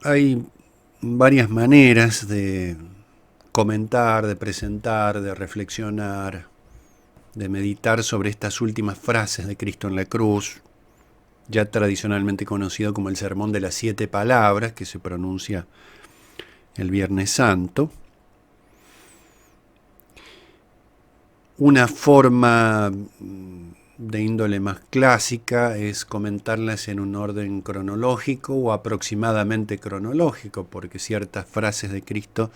Hay varias maneras de comentar, de presentar, de reflexionar, de meditar sobre estas últimas frases de Cristo en la cruz, ya tradicionalmente conocido como el Sermón de las 7 palabras, que se pronuncia el Viernes Santo. Una forma de índole más clásica es comentarlas en un orden cronológico o aproximadamente cronológico, porque ciertas frases de Cristo,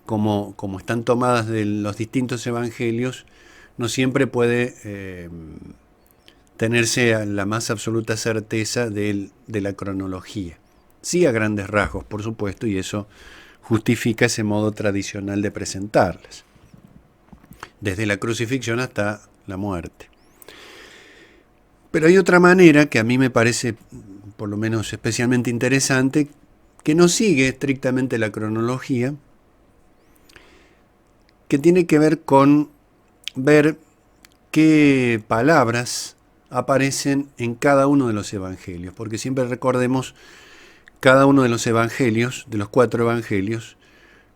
como están tomadas de los distintos evangelios, no siempre puede tenerse la más absoluta certeza de la cronología. Sí, a grandes rasgos, por supuesto, y eso justifica ese modo tradicional de presentarlas, desde la crucifixión hasta la muerte. Pero hay otra manera que a mí me parece, por lo menos especialmente interesante, que no sigue estrictamente la cronología, que tiene que ver con ver qué palabras aparecen en cada uno de los evangelios, porque siempre recordemos, cada uno de los evangelios, de los 4 evangelios,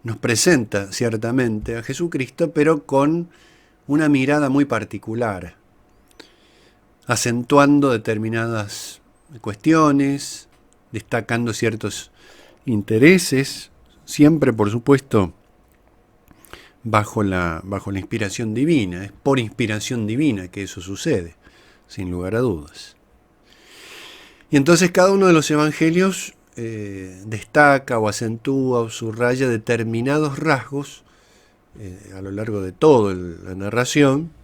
nos presenta ciertamente a Jesucristo, pero con una mirada muy particular, acentuando determinadas cuestiones, destacando ciertos intereses, siempre, por supuesto, bajo la inspiración divina. Es por inspiración divina que eso sucede, sin lugar a dudas. Y entonces cada uno de los evangelios destaca o acentúa o subraya determinados rasgos a lo largo de toda la narración,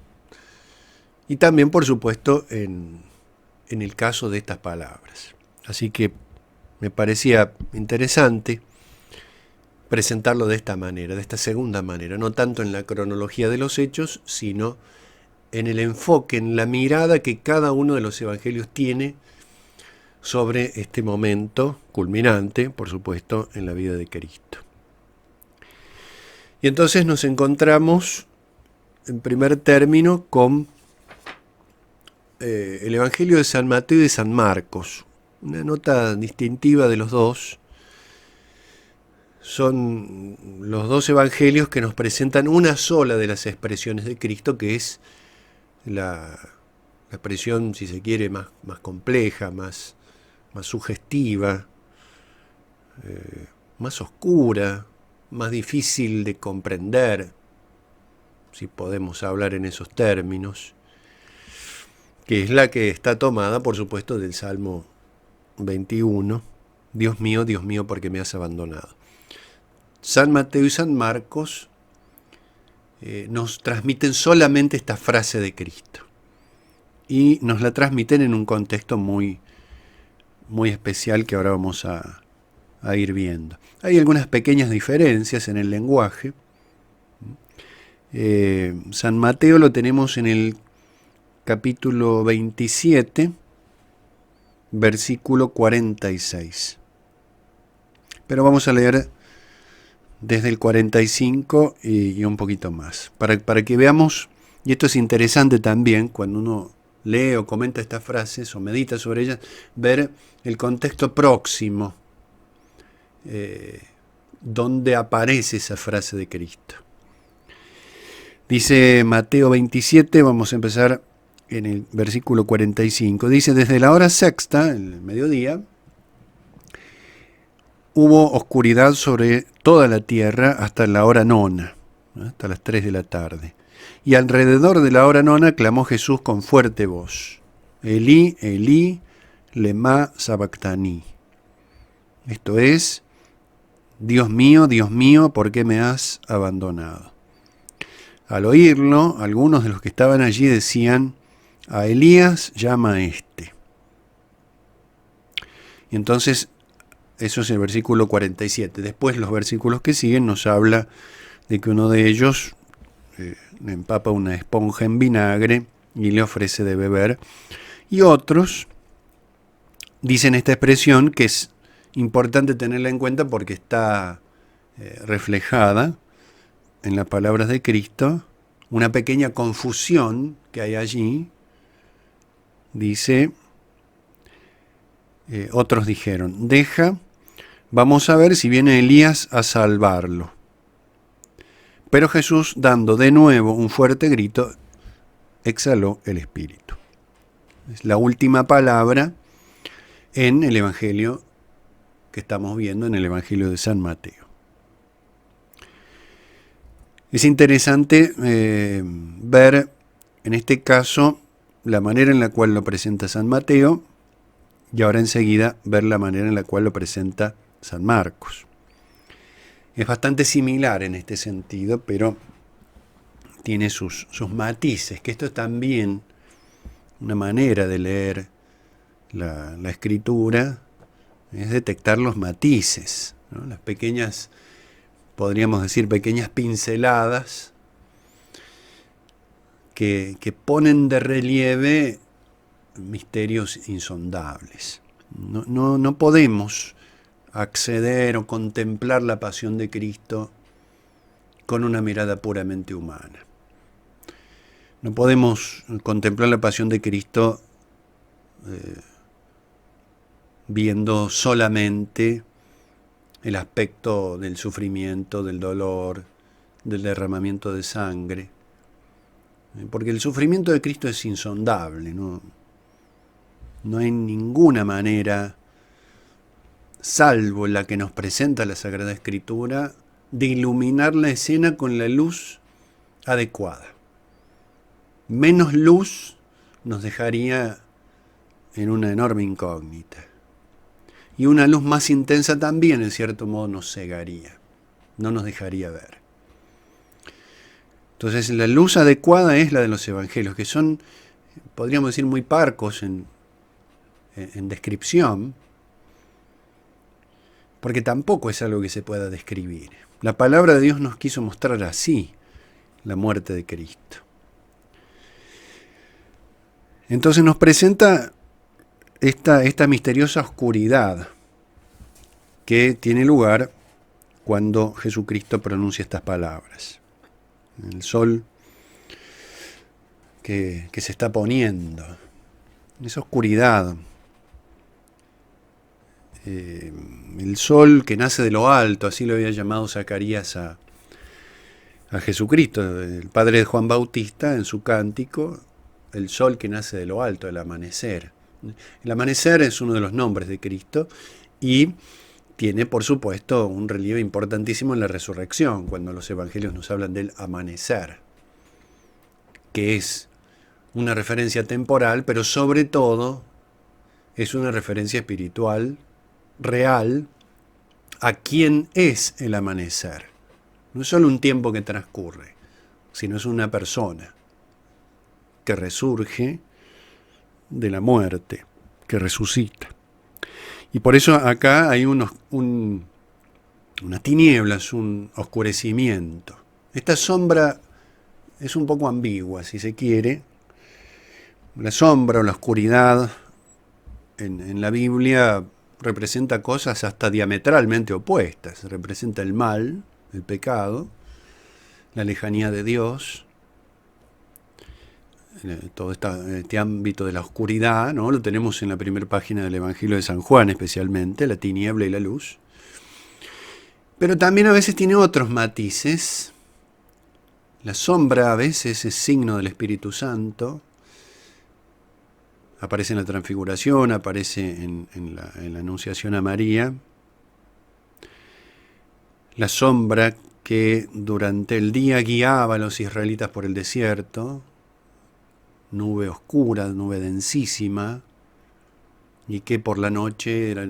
y también, por supuesto, en el caso de estas palabras. Así que me parecía interesante presentarlo de esta manera, de esta segunda manera, no tanto en la cronología de los hechos, sino en el enfoque, en la mirada que cada uno de los evangelios tiene sobre este momento culminante, por supuesto, en la vida de Cristo. Y entonces nos encontramos, en primer término, con el Evangelio de San Mateo y de San Marcos. Una nota distintiva de los dos: son los dos evangelios que nos presentan una sola de las expresiones de Cristo, que es la expresión, si se quiere, más compleja, más sugestiva, más oscura, más difícil de comprender, si podemos hablar en esos términos, que es la que está tomada, por supuesto, del Salmo 21, Dios mío, ¿por qué me has abandonado? San Mateo y San Marcos nos transmiten solamente esta frase de Cristo, y nos la transmiten en un contexto muy especial que ahora vamos a ir viendo. Hay algunas pequeñas diferencias en el lenguaje. San Mateo lo tenemos en el capítulo 27, versículo 46. Pero vamos a leer desde el 45 y un poquito más, para que veamos, y esto es interesante también cuando uno lee o comenta estas frases o medita sobre ellas, ver el contexto próximo donde aparece esa frase de Cristo. Dice Mateo 27, vamos a empezar en el versículo 45. Dice: desde la hora sexta, el mediodía, hubo oscuridad sobre toda la tierra hasta la hora nona, hasta las 3 de la tarde. Y alrededor de la hora nona clamó Jesús con fuerte voz: Elí, Elí, lema sabactani. Esto es: Dios mío, ¿por qué me has abandonado? Al oírlo, algunos de los que estaban allí decían: a Elías llama a este. Y entonces, eso es el versículo 47. Después, los versículos que siguen nos habla de que uno de ellos empapa una esponja en vinagre y le ofrece de beber. Y otros dicen esta expresión, que es importante tenerla en cuenta porque está reflejada en las palabras de Cristo, una pequeña confusión que hay allí. Dice, otros dijeron: deja, vamos a ver si viene Elías a salvarlo. Pero Jesús, dando de nuevo un fuerte grito, exhaló el espíritu. Es la última palabra en el Evangelio que estamos viendo, en el Evangelio de San Mateo. Es interesante ver, en este caso, la manera en la cual lo presenta San Mateo, y ahora enseguida ver la manera en la cual lo presenta San Marcos. Es bastante similar en este sentido, pero tiene sus matices, que esto es también una manera de leer la Escritura, es detectar los matices, ¿no? Las pequeñas, podríamos decir, pequeñas pinceladas que ponen de relieve misterios insondables. No podemos acceder o contemplar la pasión de Cristo con una mirada puramente humana. No podemos contemplar la pasión de Cristo viendo solamente el aspecto del sufrimiento, del dolor, del derramamiento de sangre, porque el sufrimiento de Cristo es insondable, no hay ninguna manera, salvo la que nos presenta la Sagrada Escritura, de iluminar la escena con la luz adecuada. Menos luz nos dejaría en una enorme incógnita. Y una luz más intensa también, en cierto modo, nos cegaría, no nos dejaría ver. Entonces, la luz adecuada es la de los evangelios, que son, podríamos decir, muy parcos en descripción, porque tampoco es algo que se pueda describir. La palabra de Dios nos quiso mostrar así la muerte de Cristo. Entonces nos presenta esta misteriosa oscuridad que tiene lugar cuando Jesucristo pronuncia estas palabras. El sol que se está poniendo, esa oscuridad, el sol que nace de lo alto, así lo había llamado Zacarías a Jesucristo, el padre de Juan Bautista, en su cántico, el sol que nace de lo alto, el amanecer. El amanecer es uno de los nombres de Cristo y tiene, por supuesto, un relieve importantísimo en la resurrección, cuando los evangelios nos hablan del amanecer, que es una referencia temporal, pero sobre todo es una referencia espiritual, real, a quién es el amanecer. No es solo un tiempo que transcurre, sino es una persona que resurge de la muerte, que resucita. Y por eso acá hay unas tinieblas, un oscurecimiento. Esta sombra es un poco ambigua, si se quiere. La sombra o la oscuridad en la Biblia representa cosas hasta diametralmente opuestas. Representa el mal, el pecado, la lejanía de Dios, todo este ámbito de la oscuridad, ¿no? Lo tenemos en la primera página del Evangelio de San Juan especialmente, la tiniebla y la luz. Pero también a veces tiene otros matices. La sombra a veces es signo del Espíritu Santo. Aparece en la Transfiguración, aparece en la Anunciación a María. La sombra que durante el día guiaba a los israelitas por el desierto, nube oscura, nube densísima, y que por la noche era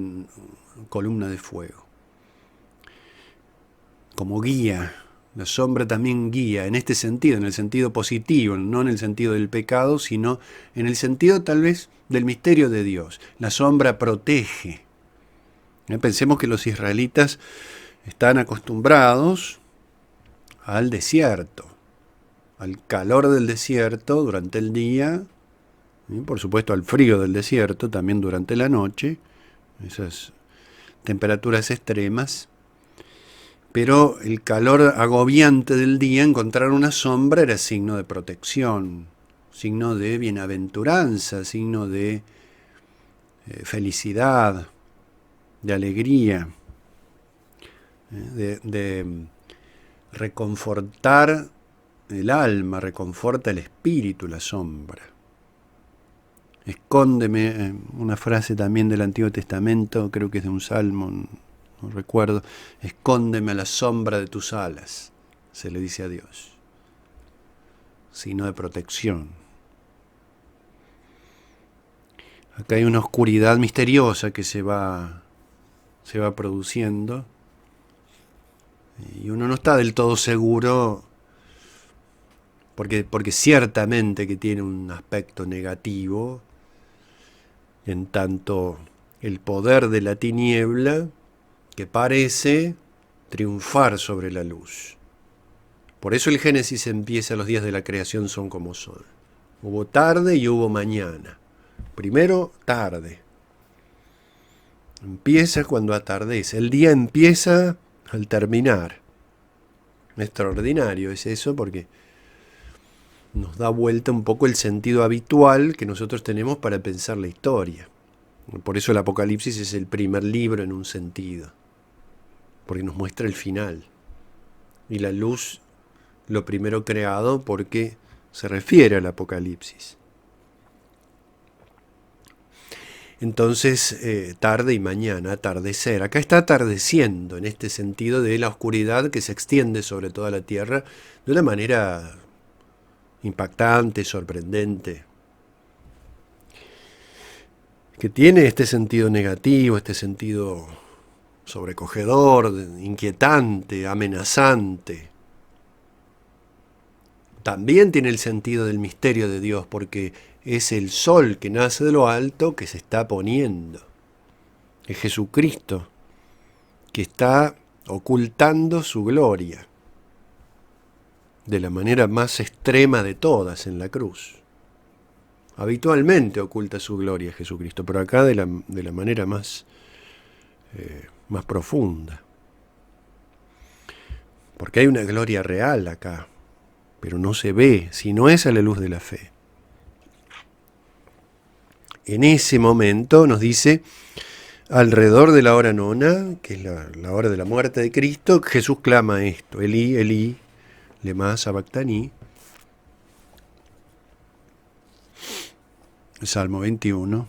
columna de fuego. Como guía, la sombra también guía, en este sentido, en el sentido positivo, no en el sentido del pecado, sino en el sentido tal vez del misterio de Dios. La sombra protege. Pensemos que los israelitas están acostumbrados al desierto, al calor del desierto durante el día, y por supuesto al frío del desierto también durante la noche, esas temperaturas extremas, pero el calor agobiante del día, encontrar una sombra era signo de protección, signo de bienaventuranza, signo de felicidad, de alegría. de reconfortar el alma, reconforta el espíritu, la sombra. Escóndeme, una frase también del Antiguo Testamento, creo que es de un salmo, no recuerdo, escóndeme a la sombra de tus alas, se le dice a Dios, signo de protección. Acá hay una oscuridad misteriosa que se va produciendo y uno no está del todo seguro porque ciertamente que tiene un aspecto negativo, en tanto el poder de la tiniebla que parece triunfar sobre la luz. Por eso el Génesis empieza: los días de la creación son como son. Hubo tarde y hubo mañana. Primero tarde. Empieza cuando atardece. El día empieza al terminar. Extraordinario es eso, porque nos da vuelta un poco el sentido habitual que nosotros tenemos para pensar la historia. Por eso el Apocalipsis es el primer libro en un sentido, porque nos muestra el final. Y la luz, lo primero creado, porque se refiere al Apocalipsis. Entonces, tarde y mañana, atardecer. Acá está atardeciendo, en este sentido de la oscuridad que se extiende sobre toda la tierra de una manera impactante, sorprendente, que tiene este sentido negativo, este sentido sobrecogedor, inquietante, amenazante. También tiene el sentido del misterio de Dios, porque es el sol que nace de lo alto que se está poniendo. Es Jesucristo que está ocultando su gloria de la manera más extrema de todas en la cruz. Habitualmente oculta su gloria Jesucristo, pero acá de la manera más profunda. Porque hay una gloria real acá, pero no se ve, si no es a la luz de la fe. En ese momento nos dice, alrededor de la hora nona, que es la hora de la muerte de Cristo, Jesús clama esto: Elí, Elí, lema sabactani. Salmo 21.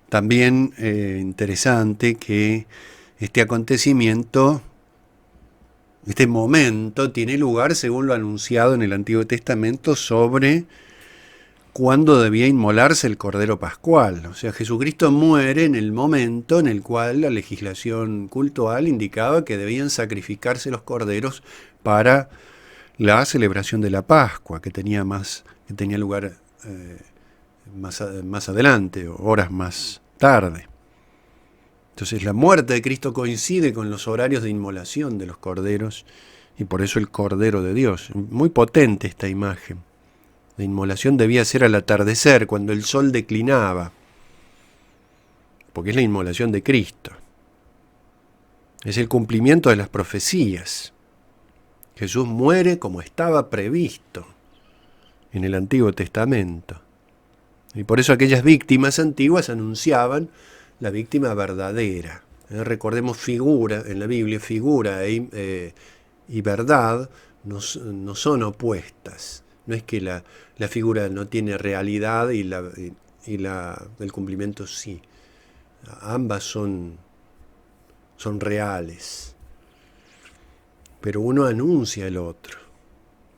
También interesante que este acontecimiento, este momento, tiene lugar según lo anunciado en el Antiguo Testamento sobre cuándo debía inmolarse el Cordero Pascual. O sea, Jesucristo muere en el momento en el cual la legislación cultural indicaba que debían sacrificarse los corderos para la celebración de la Pascua, que tenía lugar más adelante, horas más tarde. Entonces la muerte de Cristo coincide con los horarios de inmolación de los corderos, y por eso el Cordero de Dios. Muy potente esta imagen. La inmolación debía ser al atardecer, cuando el sol declinaba, porque es la inmolación de Cristo. Es el cumplimiento de las profecías. Jesús muere como estaba previsto en el Antiguo Testamento. Y por eso aquellas víctimas antiguas anunciaban la víctima verdadera. Recordemos, figura, en la Biblia, figura y verdad no son opuestas. No es que la figura no tiene realidad y el cumplimiento sí. Ambas son reales. Pero uno anuncia el otro.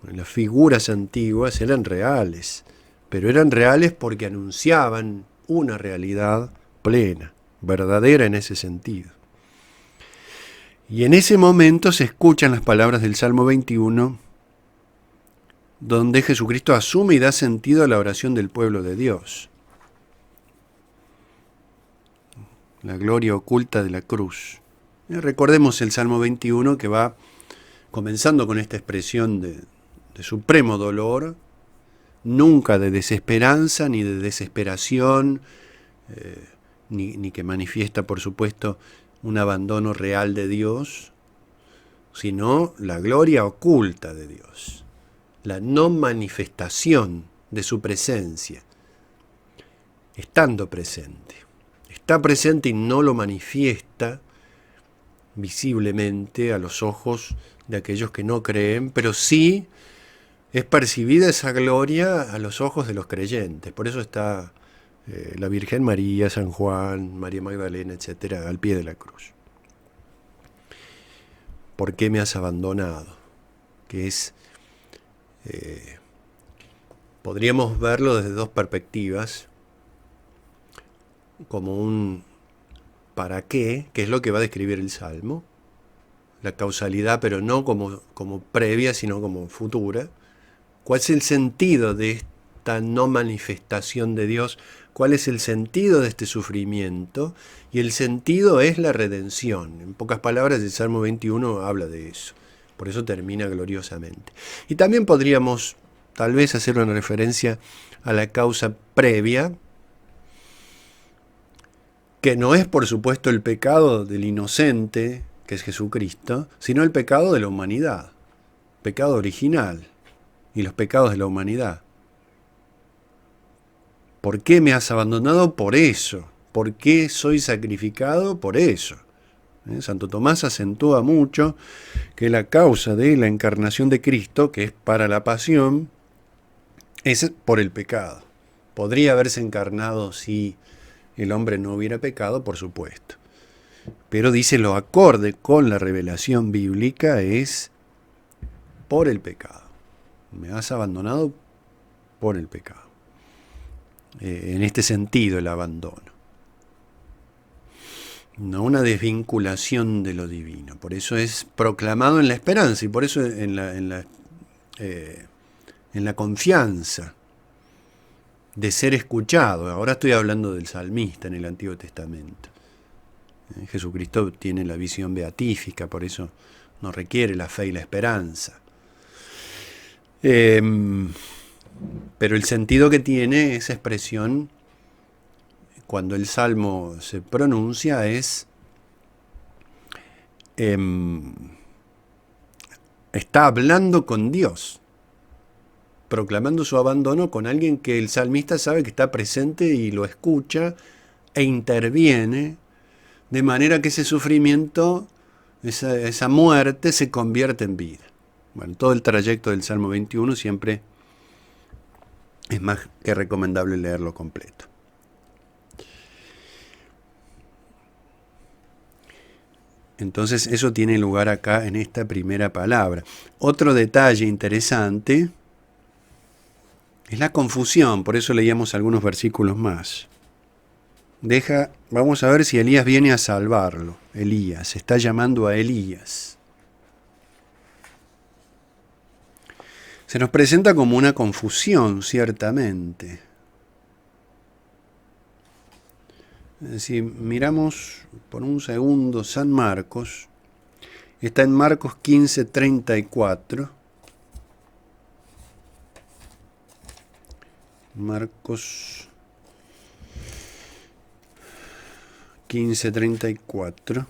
Las figuras antiguas eran reales, pero eran reales porque anunciaban una realidad plena, verdadera en ese sentido. Y en ese momento se escuchan las palabras del Salmo 21, donde Jesucristo asume y da sentido a la oración del pueblo de Dios. La gloria oculta de la cruz. Recordemos el Salmo 21, que va comenzando con esta expresión de supremo dolor, nunca de desesperanza ni de desesperación, ni que manifiesta, por supuesto, un abandono real de Dios, sino la gloria oculta de Dios, la no manifestación de su presencia, estando presente. Está presente y no lo manifiesta visiblemente a los ojos de aquellos que no creen, pero sí es percibida esa gloria a los ojos de los creyentes. Por eso está la Virgen María, San Juan, María Magdalena, etcétera, al pie de la cruz. ¿Por qué me has abandonado? Que es, podríamos verlo desde dos perspectivas, como un ¿para qué?, que es lo que va a describir el Salmo, la causalidad, pero no como previa, sino como futura. ¿Cuál es el sentido de esta no manifestación de Dios? ¿Cuál es el sentido de este sufrimiento? Y el sentido es la redención. En pocas palabras, el Salmo 21 habla de eso. Por eso termina gloriosamente. Y también podríamos, tal vez, hacer una referencia a la causa previa, que no es, por supuesto, el pecado del inocente, que es Jesucristo, sino el pecado de la humanidad, pecado original, y los pecados de la humanidad. ¿Por qué me has abandonado? Por eso. ¿Por qué soy sacrificado? Por eso. Santo Tomás acentúa mucho que la causa de la encarnación de Cristo, que es para la pasión, es por el pecado. Podría haberse encarnado si el hombre no hubiera pecado, por supuesto. Pero dice, lo acorde con la revelación bíblica es por el pecado. Me has abandonado por el pecado. En este sentido, el abandono. No una desvinculación de lo divino. Por eso es proclamado en la esperanza y por eso en la confianza de ser escuchado. Ahora estoy hablando del salmista en el Antiguo Testamento. Jesucristo tiene la visión beatífica, por eso no requiere la fe y la esperanza. Pero el sentido que tiene esa expresión cuando el Salmo se pronuncia es está hablando con Dios, proclamando su abandono con alguien que el salmista sabe que está presente y lo escucha e interviene, de manera que ese sufrimiento, esa muerte se convierte en vida. Bueno, todo el trayecto del Salmo 21 siempre es más que recomendable leerlo completo. Entonces eso tiene lugar acá en esta primera palabra. Otro detalle interesante es la confusión, por eso leíamos algunos versículos más. Vamos a ver si Elías viene a salvarlo. Elías, está llamando a Elías. Se nos presenta como una confusión, ciertamente. Si miramos por un segundo San Marcos, está en Marcos 15:34. Marcos 15:34.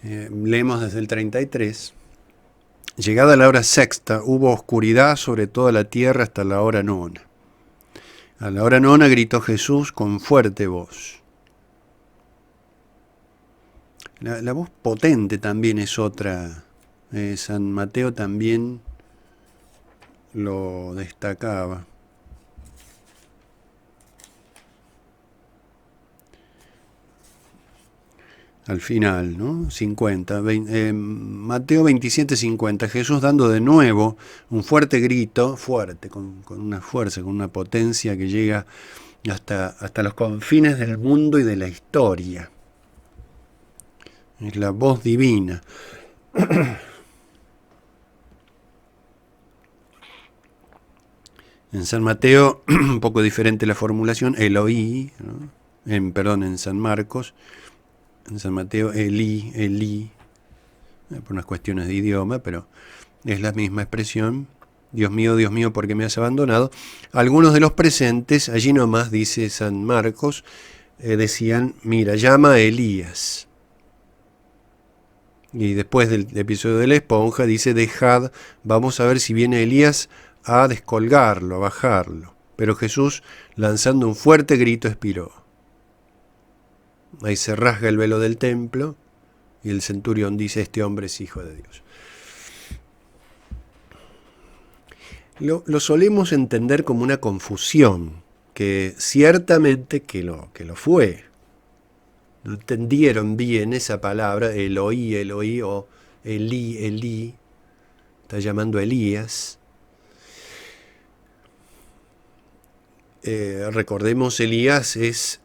Leemos desde el 33. Llegada la hora sexta, hubo oscuridad sobre toda la tierra hasta la hora nona. A la hora nona gritó Jesús con fuerte voz. La voz potente también es otra. San Mateo también lo destacaba. Al final, ¿no? 50, Mateo 27:50, Jesús dando de nuevo un fuerte grito, fuerte, con una fuerza, con una potencia que llega hasta los confines del mundo y de la historia. Es la voz divina. En San Mateo, un poco diferente la formulación, Eloí, ¿no? En San Marcos, en San Mateo, Elí, por unas cuestiones de idioma, pero es la misma expresión. Dios mío, ¿por qué me has abandonado? Algunos de los presentes, allí nomás dice San Marcos, decían, mira, llama a Elías. Y después del episodio de la esponja dice, dejad, vamos a ver si viene Elías a descolgarlo, a bajarlo. Pero Jesús, lanzando un fuerte grito, expiró. Ahí se rasga el velo del templo y el centurión dice, este hombre es hijo de Dios. Lo solemos entender como una confusión, que ciertamente que lo fue. No entendieron bien esa palabra, Eloí, Eloí, o Elí, Elí, está llamando a Elías. Recordemos, Elías es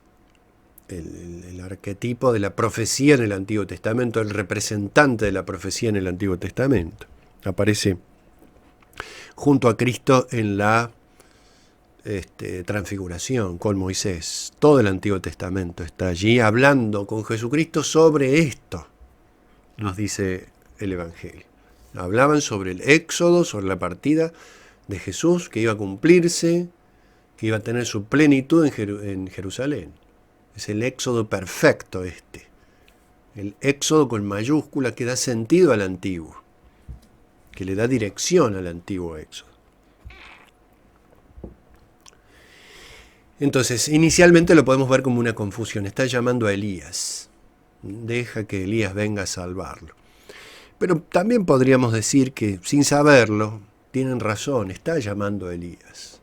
el arquetipo de la profecía en el Antiguo Testamento, el representante de la profecía en el Antiguo Testamento. Aparece junto a Cristo en la transfiguración con Moisés. Todo el Antiguo Testamento está allí hablando con Jesucristo sobre esto, nos dice el Evangelio. Hablaban sobre el éxodo, sobre la partida de Jesús que iba a cumplirse, que iba a tener su plenitud en Jerusalén. Es el éxodo perfecto el éxodo con mayúscula que da sentido al antiguo, que le da dirección al antiguo éxodo. Entonces, inicialmente lo podemos ver como una confusión. Está llamando a Elías. Deja que Elías venga a salvarlo. Pero también podríamos decir que, sin saberlo, tienen razón, está llamando a Elías.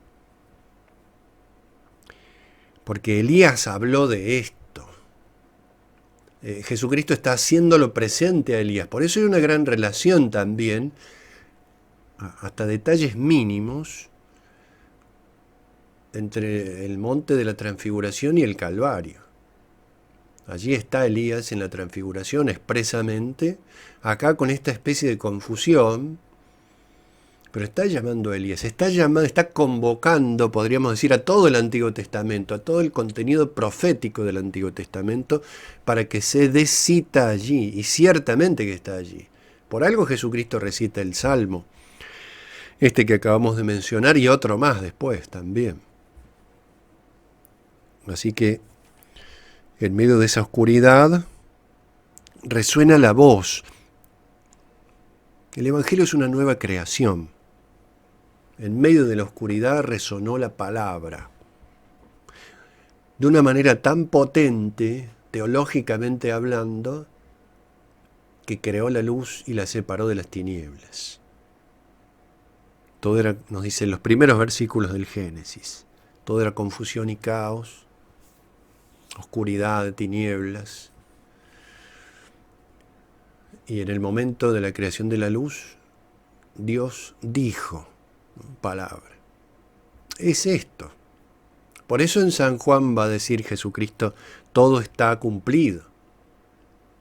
Porque Elías habló de esto. Jesucristo está haciéndolo presente a Elías. Por eso hay una gran relación también, hasta detalles mínimos, entre el monte de la transfiguración y el Calvario. Allí está Elías en la transfiguración expresamente, acá con esta especie de confusión, pero está llamando a Elías, está convocando, podríamos decir, a todo el Antiguo Testamento, a todo el contenido profético del Antiguo Testamento, para que se dé cita allí, y ciertamente que está allí. Por algo Jesucristo recita el Salmo, que acabamos de mencionar, y otro más después también. Así que, en medio de esa oscuridad, resuena la voz. El Evangelio es una nueva creación. En medio de la oscuridad resonó la palabra. De una manera tan potente, teológicamente hablando, que creó la luz y la separó de las tinieblas. Todo era, nos dicen los primeros versículos del Génesis, todo era confusión y caos, oscuridad, tinieblas. Y en el momento de la creación de la luz, Dios dijo, palabra. Es esto. Por eso en San Juan va a decir Jesucristo, todo está cumplido,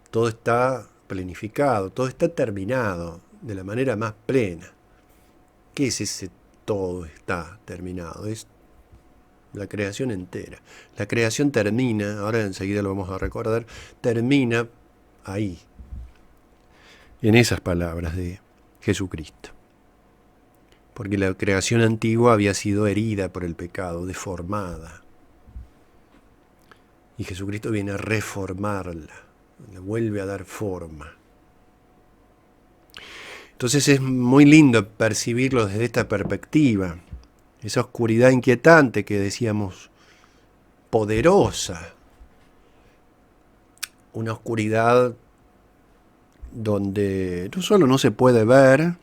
todo está planificado, todo está terminado de la manera más plena. ¿Qué es ese todo está terminado? Es la creación entera. La creación termina, ahora enseguida lo vamos a recordar, termina ahí, en esas palabras de Jesucristo. Porque la creación antigua había sido herida por el pecado, deformada. Y Jesucristo viene a reformarla, le vuelve a dar forma. Entonces es muy lindo percibirlo desde esta perspectiva. Esa oscuridad inquietante que decíamos, poderosa. Una oscuridad donde no solo no se puede ver,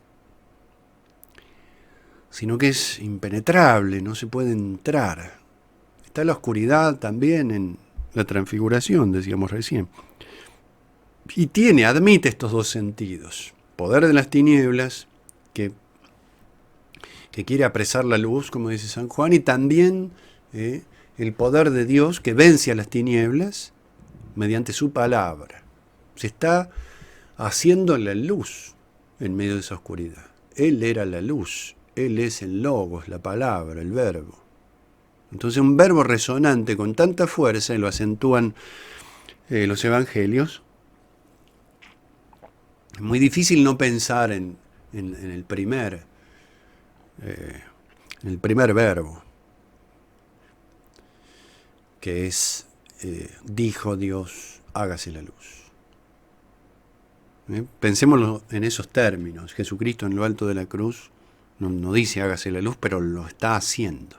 sino que es impenetrable, no se puede entrar. Está la oscuridad también en la transfiguración, decíamos recién. Y admite estos dos sentidos. Poder de las tinieblas, que quiere apresar la luz, como dice San Juan, y también el poder de Dios que vence a las tinieblas mediante su palabra. Se está haciendo la luz en medio de esa oscuridad. Él era la luz, Él es el logos, la palabra, el verbo. Entonces un verbo resonante con tanta fuerza, y lo acentúan los evangelios, es muy difícil no pensar en el primer verbo, que es, dijo Dios, hágase la luz. Pensémoslo en esos términos. Jesucristo en lo alto de la cruz no dice hágase la luz, pero lo está haciendo.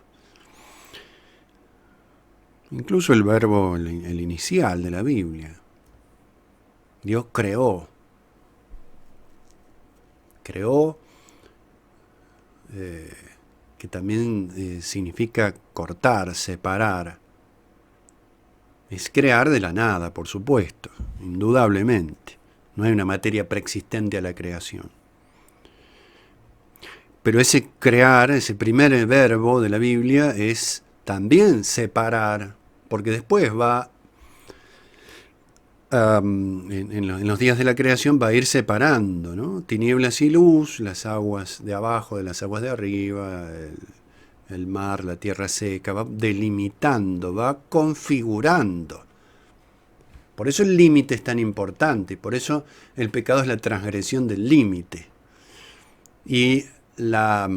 Incluso el verbo, el inicial de la Biblia. Dios creó. Creó, que también significa cortar, separar. Es crear de la nada, por supuesto, indudablemente. No hay una materia preexistente a la creación. Pero ese crear, ese primer verbo de la Biblia es también separar, porque después va, en los días de la creación va a ir separando, ¿no? Tinieblas y luz, las aguas de abajo de las aguas de arriba, el mar, la tierra seca, va delimitando, va configurando. Por eso el límite es tan importante, por eso el pecado es la transgresión del límite. Y la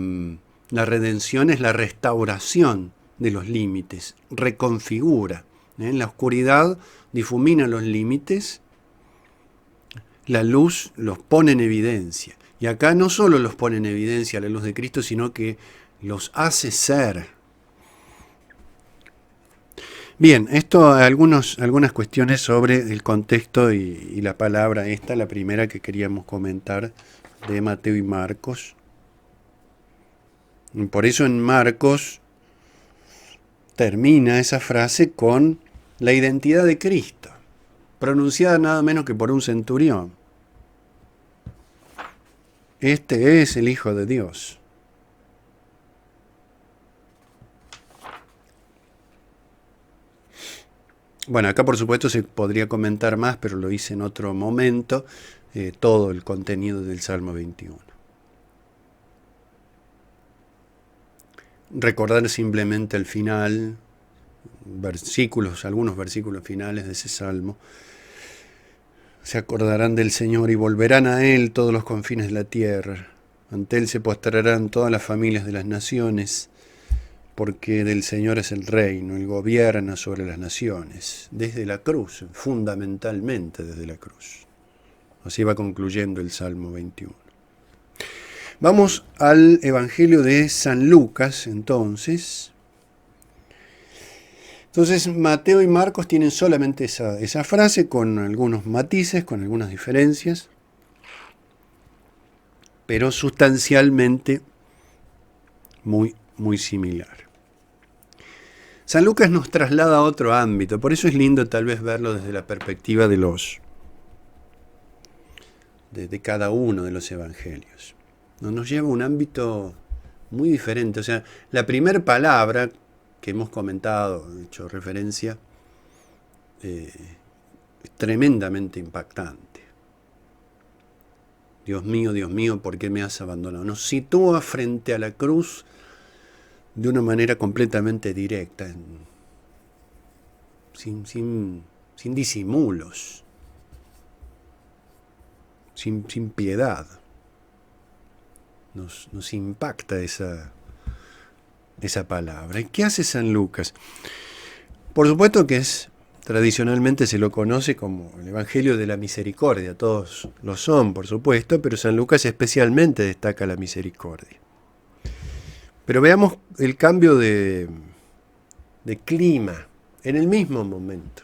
redención es la restauración de los límites, reconfigura. En la oscuridad difumina los límites, la luz los pone en evidencia. Y acá no solo los pone en evidencia la luz de Cristo, sino que los hace ser. Bien, esto algunas cuestiones sobre el contexto y la palabra esta, la primera que queríamos comentar de Mateo y Marcos. Y por eso en Marcos termina esa frase con la identidad de Cristo, pronunciada nada menos que por un centurión. Este es el Hijo de Dios. Bueno, acá por supuesto se podría comentar más, pero lo hice en otro momento, todo el contenido del Salmo 21. Recordar simplemente el final, algunos versículos finales de ese Salmo. Se acordarán del Señor y volverán a Él todos los confines de la tierra. Ante Él se postrarán todas las familias de las naciones, porque del Señor es el reino, Él gobierna sobre las naciones, desde la cruz, fundamentalmente desde la cruz. Así va concluyendo el Salmo 21. Vamos al Evangelio de San Lucas, entonces. Entonces, Mateo y Marcos tienen solamente esa frase, con algunos matices, con algunas diferencias, pero sustancialmente muy, muy similar. San Lucas nos traslada a otro ámbito, por eso es lindo tal vez verlo desde la perspectiva de cada uno de los evangelios. Nos lleva a un ámbito muy diferente. O sea, la primera palabra que hemos comentado, hecho referencia, es tremendamente impactante. Dios mío, ¿por qué me has abandonado? Nos sitúa frente a la cruz de una manera completamente directa, sin disimulos, sin piedad. Nos impacta esa palabra. ¿Y qué hace San Lucas? Por supuesto que tradicionalmente se lo conoce como el Evangelio de la Misericordia. Todos lo son, por supuesto, pero San Lucas especialmente destaca la misericordia. Pero veamos el cambio de clima en el mismo momento,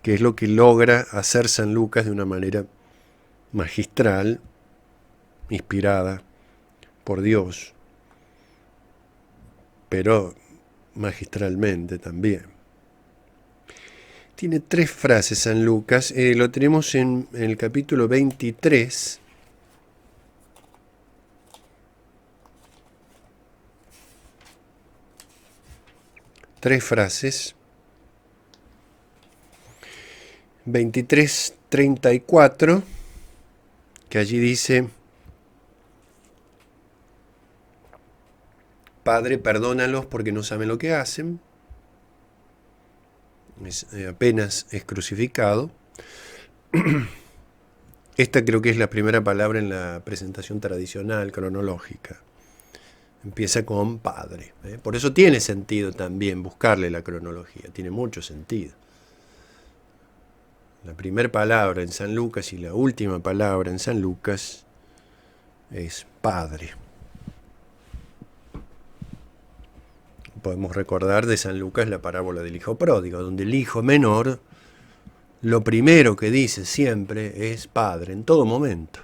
que es lo que logra hacer San Lucas de una manera magistral, inspirada por Dios, pero magistralmente también. Tiene 3 frases San Lucas, lo tenemos en el capítulo 23, tres frases, 23:34, que allí dice: Padre, perdónalos porque no saben lo que hacen. Apenas es crucificado. Esta creo que es la primera palabra en la presentación tradicional, cronológica. Empieza con Padre. Por eso tiene sentido también buscarle la cronología, tiene mucho sentido. La primera palabra en San Lucas y la última palabra en San Lucas es Padre. Podemos recordar de San Lucas la parábola del hijo pródigo, donde el hijo menor lo primero que dice siempre es Padre, en todo momento.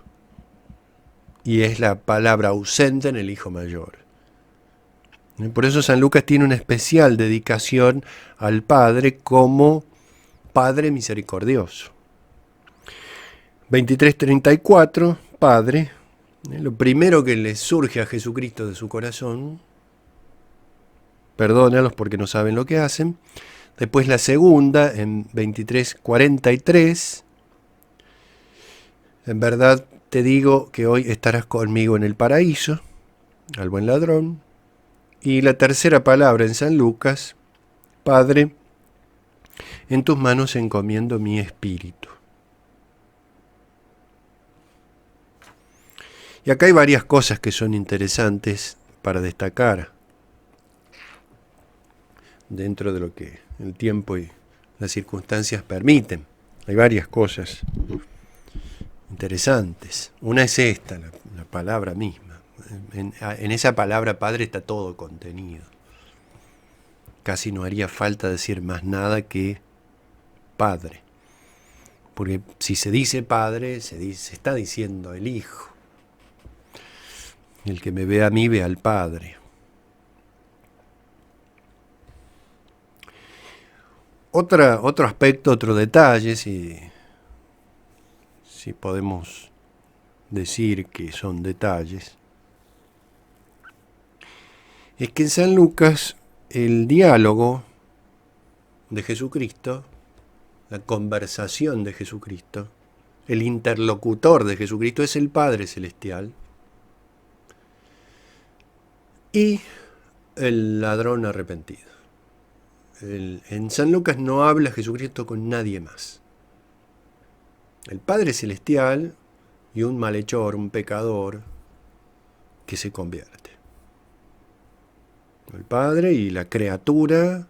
Y es la palabra ausente en el hijo mayor. Por eso San Lucas tiene una especial dedicación al Padre como Padre misericordioso. 23:34, Padre, lo primero que le surge a Jesucristo de su corazón, perdónalos porque no saben lo que hacen. Después la segunda, en 23:43, en verdad te digo que hoy estarás conmigo en el paraíso, al buen ladrón. Y la tercera palabra en San Lucas, Padre, en tus manos encomiendo mi espíritu. Y acá hay varias cosas que son interesantes para destacar dentro de lo que el tiempo y las circunstancias permiten. Hay varias cosas interesantes. Una es esta, la palabra misma. En esa palabra Padre está todo contenido. Casi no haría falta decir más nada que Padre. Porque si se dice Padre, se está diciendo el Hijo. El que me ve a mí, ve al Padre. Otro aspecto, otro detalle, si podemos decir que son detalles, es que en San Lucas el diálogo de Jesucristo, la conversación de Jesucristo, el interlocutor de Jesucristo es el Padre Celestial y el ladrón arrepentido. En San Lucas no habla Jesucristo con nadie más. El Padre Celestial y un malhechor, un pecador que se convierte. El Padre y la criatura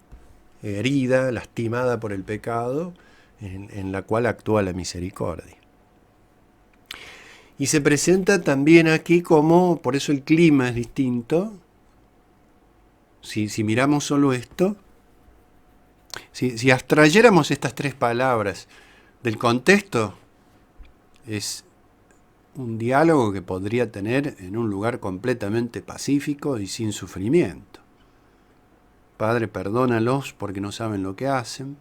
herida, lastimada por el pecado, en la cual actúa la misericordia. Y se presenta también aquí como, por eso el clima es distinto. Si miramos solo esto, si abstrayéramos estas tres palabras del contexto, es un diálogo que podría tener en un lugar completamente pacífico y sin sufrimiento. Padre, perdónalos porque no saben lo que hacen.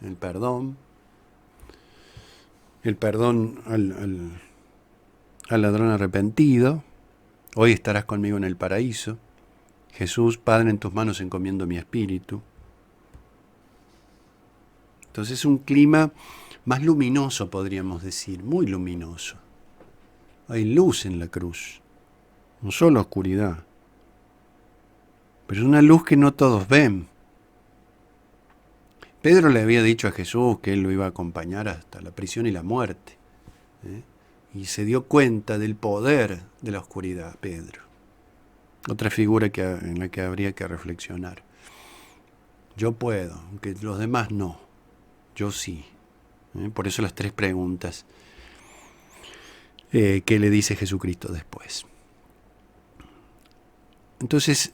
El perdón al ladrón arrepentido. Hoy estarás conmigo en el paraíso. Jesús, Padre, en tus manos encomiendo mi espíritu. Entonces es un clima más luminoso, podríamos decir, muy luminoso. Hay luz en la cruz, no solo oscuridad, pero es una luz que no todos ven. Pedro le había dicho a Jesús que él lo iba a acompañar hasta la prisión y la muerte, y se dio cuenta del poder de la oscuridad, Pedro. Otra figura en la que habría que reflexionar. Yo puedo, aunque los demás no, yo sí. Por eso las tres preguntas que le dice Jesucristo después. Entonces,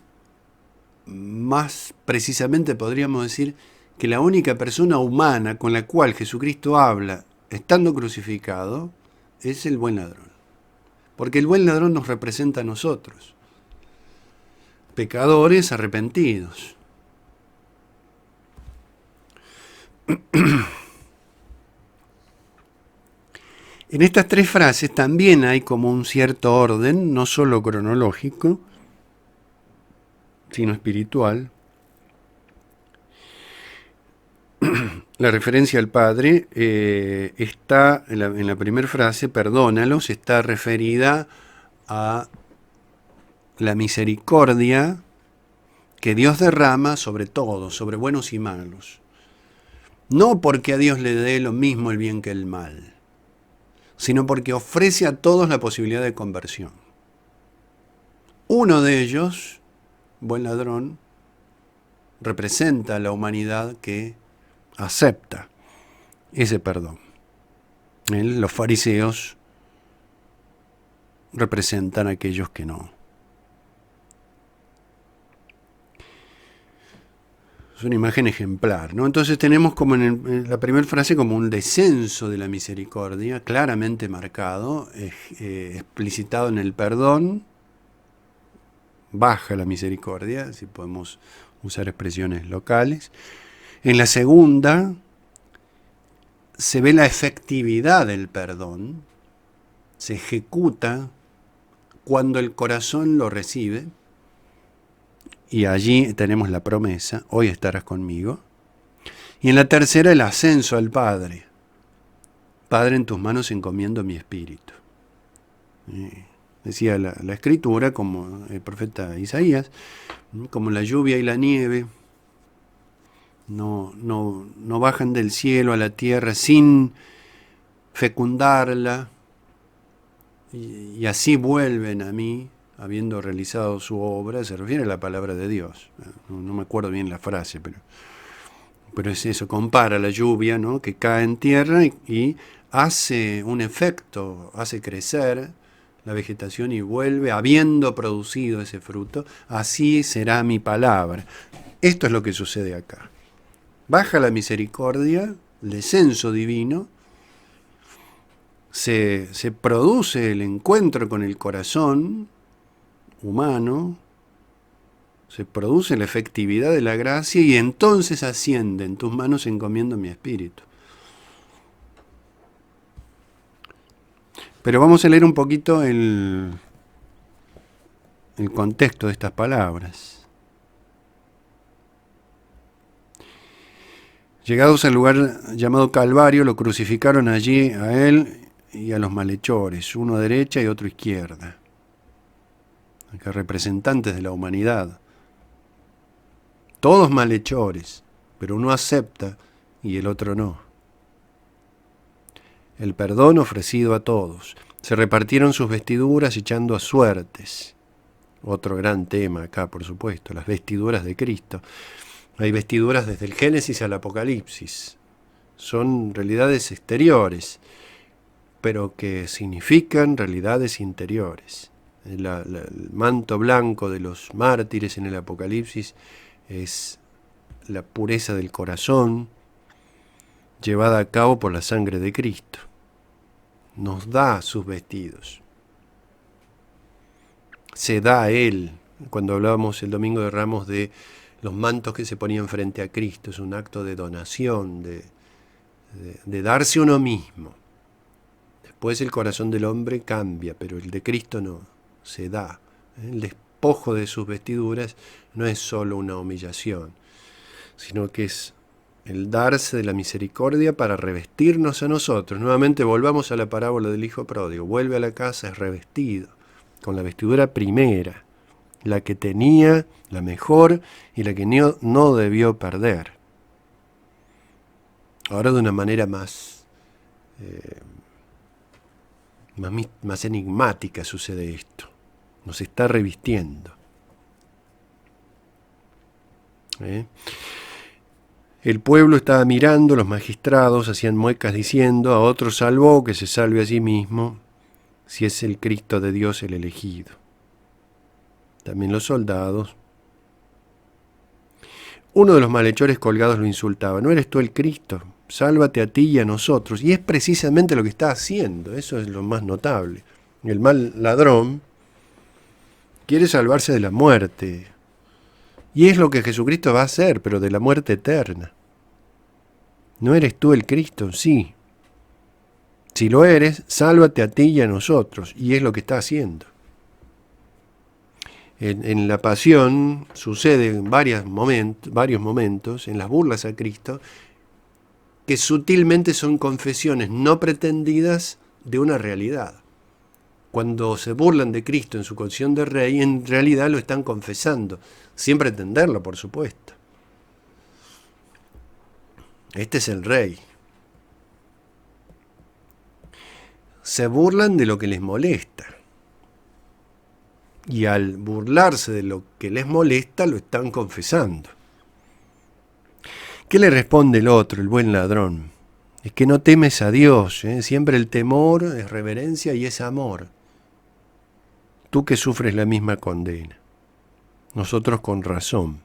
más precisamente podríamos decir que la única persona humana con la cual Jesucristo habla, estando crucificado, es el buen ladrón. Porque el buen ladrón nos representa a nosotros, pecadores arrepentidos. En estas tres frases también hay como un cierto orden, no solo cronológico, sino espiritual. La referencia al Padre está en la primera frase, perdónalos, está referida a la misericordia que Dios derrama sobre todos, sobre buenos y malos. No porque a Dios le dé lo mismo el bien que el mal, sino porque ofrece a todos la posibilidad de conversión. Uno de ellos, buen ladrón, representa a la humanidad que acepta ese perdón. Los fariseos representan a aquellos que no. Es una imagen ejemplar, ¿no? Entonces tenemos como en la primera frase como un descenso de la misericordia, claramente marcado, explicitado en el perdón, baja la misericordia, si podemos usar expresiones locales. En la segunda se ve la efectividad del perdón, se ejecuta cuando el corazón lo recibe. Y allí tenemos la promesa, hoy estarás conmigo. Y en la tercera, el ascenso al Padre. Padre, en tus manos encomiendo mi espíritu. Decía la Escritura, como el profeta Isaías, como la lluvia y la nieve no bajan del cielo a la tierra sin fecundarla, y así vuelven a mí, habiendo realizado su obra. Se refiere a la palabra de Dios. No me acuerdo bien la frase, pero es eso, compara la lluvia, ¿no?, que cae en tierra y hace un efecto, hace crecer la vegetación y vuelve, habiendo producido ese fruto, así será mi palabra. Esto es lo que sucede acá. Baja la misericordia, el descenso divino, se produce el encuentro con el corazón humano, se produce la efectividad de la gracia y entonces asciende, en tus manos encomiendo mi espíritu. Pero vamos a leer un poquito el contexto de estas palabras. Llegados al lugar llamado Calvario, lo crucificaron allí a él y a los malhechores, uno a derecha y otro a izquierda, que representantes de la humanidad. Todos malhechores, pero uno acepta y el otro no. El perdón ofrecido a todos. Se repartieron sus vestiduras echando a suertes. Otro gran tema acá, por supuesto, las vestiduras de Cristo. Hay vestiduras desde el Génesis al Apocalipsis. Son realidades exteriores, pero que significan realidades interiores. El manto blanco de los mártires en el Apocalipsis es la pureza del corazón llevada a cabo por la sangre de Cristo. Nos da sus vestidos. Se da a Él. Cuando hablábamos el Domingo de Ramos de los mantos que se ponían frente a Cristo, es un acto de donación, de darse uno mismo. Después el corazón del hombre cambia, pero el de Cristo no, se da. El despojo de sus vestiduras no es solo una humillación, sino que es el darse de la misericordia para revestirnos a nosotros. Nuevamente volvamos a la parábola del hijo pródigo. Vuelve a la casa, es revestido con la vestidura primera, la que tenía, la mejor y la que no debió perder. Ahora de una manera más enigmática sucede esto. Nos está revistiendo. El pueblo estaba mirando, los magistrados hacían muecas diciendo: a otro salvó, que se salve a sí mismo, si es el Cristo de Dios el elegido. También los soldados. Uno de los malhechores colgados lo insultaba: ¿no eres tú el Cristo? Sálvate a ti y a nosotros. Y es precisamente lo que está haciendo, eso es lo más notable. El mal ladrón quiere salvarse de la muerte. Y es lo que Jesucristo va a hacer, pero de la muerte eterna. ¿No eres tú el Cristo? Sí. Si lo eres, sálvate a ti y a nosotros. Y es lo que está haciendo. En la pasión sucede en varios momentos, en las burlas a Cristo, que sutilmente son confesiones no pretendidas de una realidad. Cuando se burlan de Cristo en su condición de rey, en realidad lo están confesando, sin pretenderlo, por supuesto. Este es el rey. Se burlan de lo que les molesta. Y al burlarse de lo que les molesta, lo están confesando. ¿Qué le responde el otro, el buen ladrón? es que no temes a Dios. Siempre el temor es reverencia y es amor. Tú que sufres la misma condena, nosotros con razón.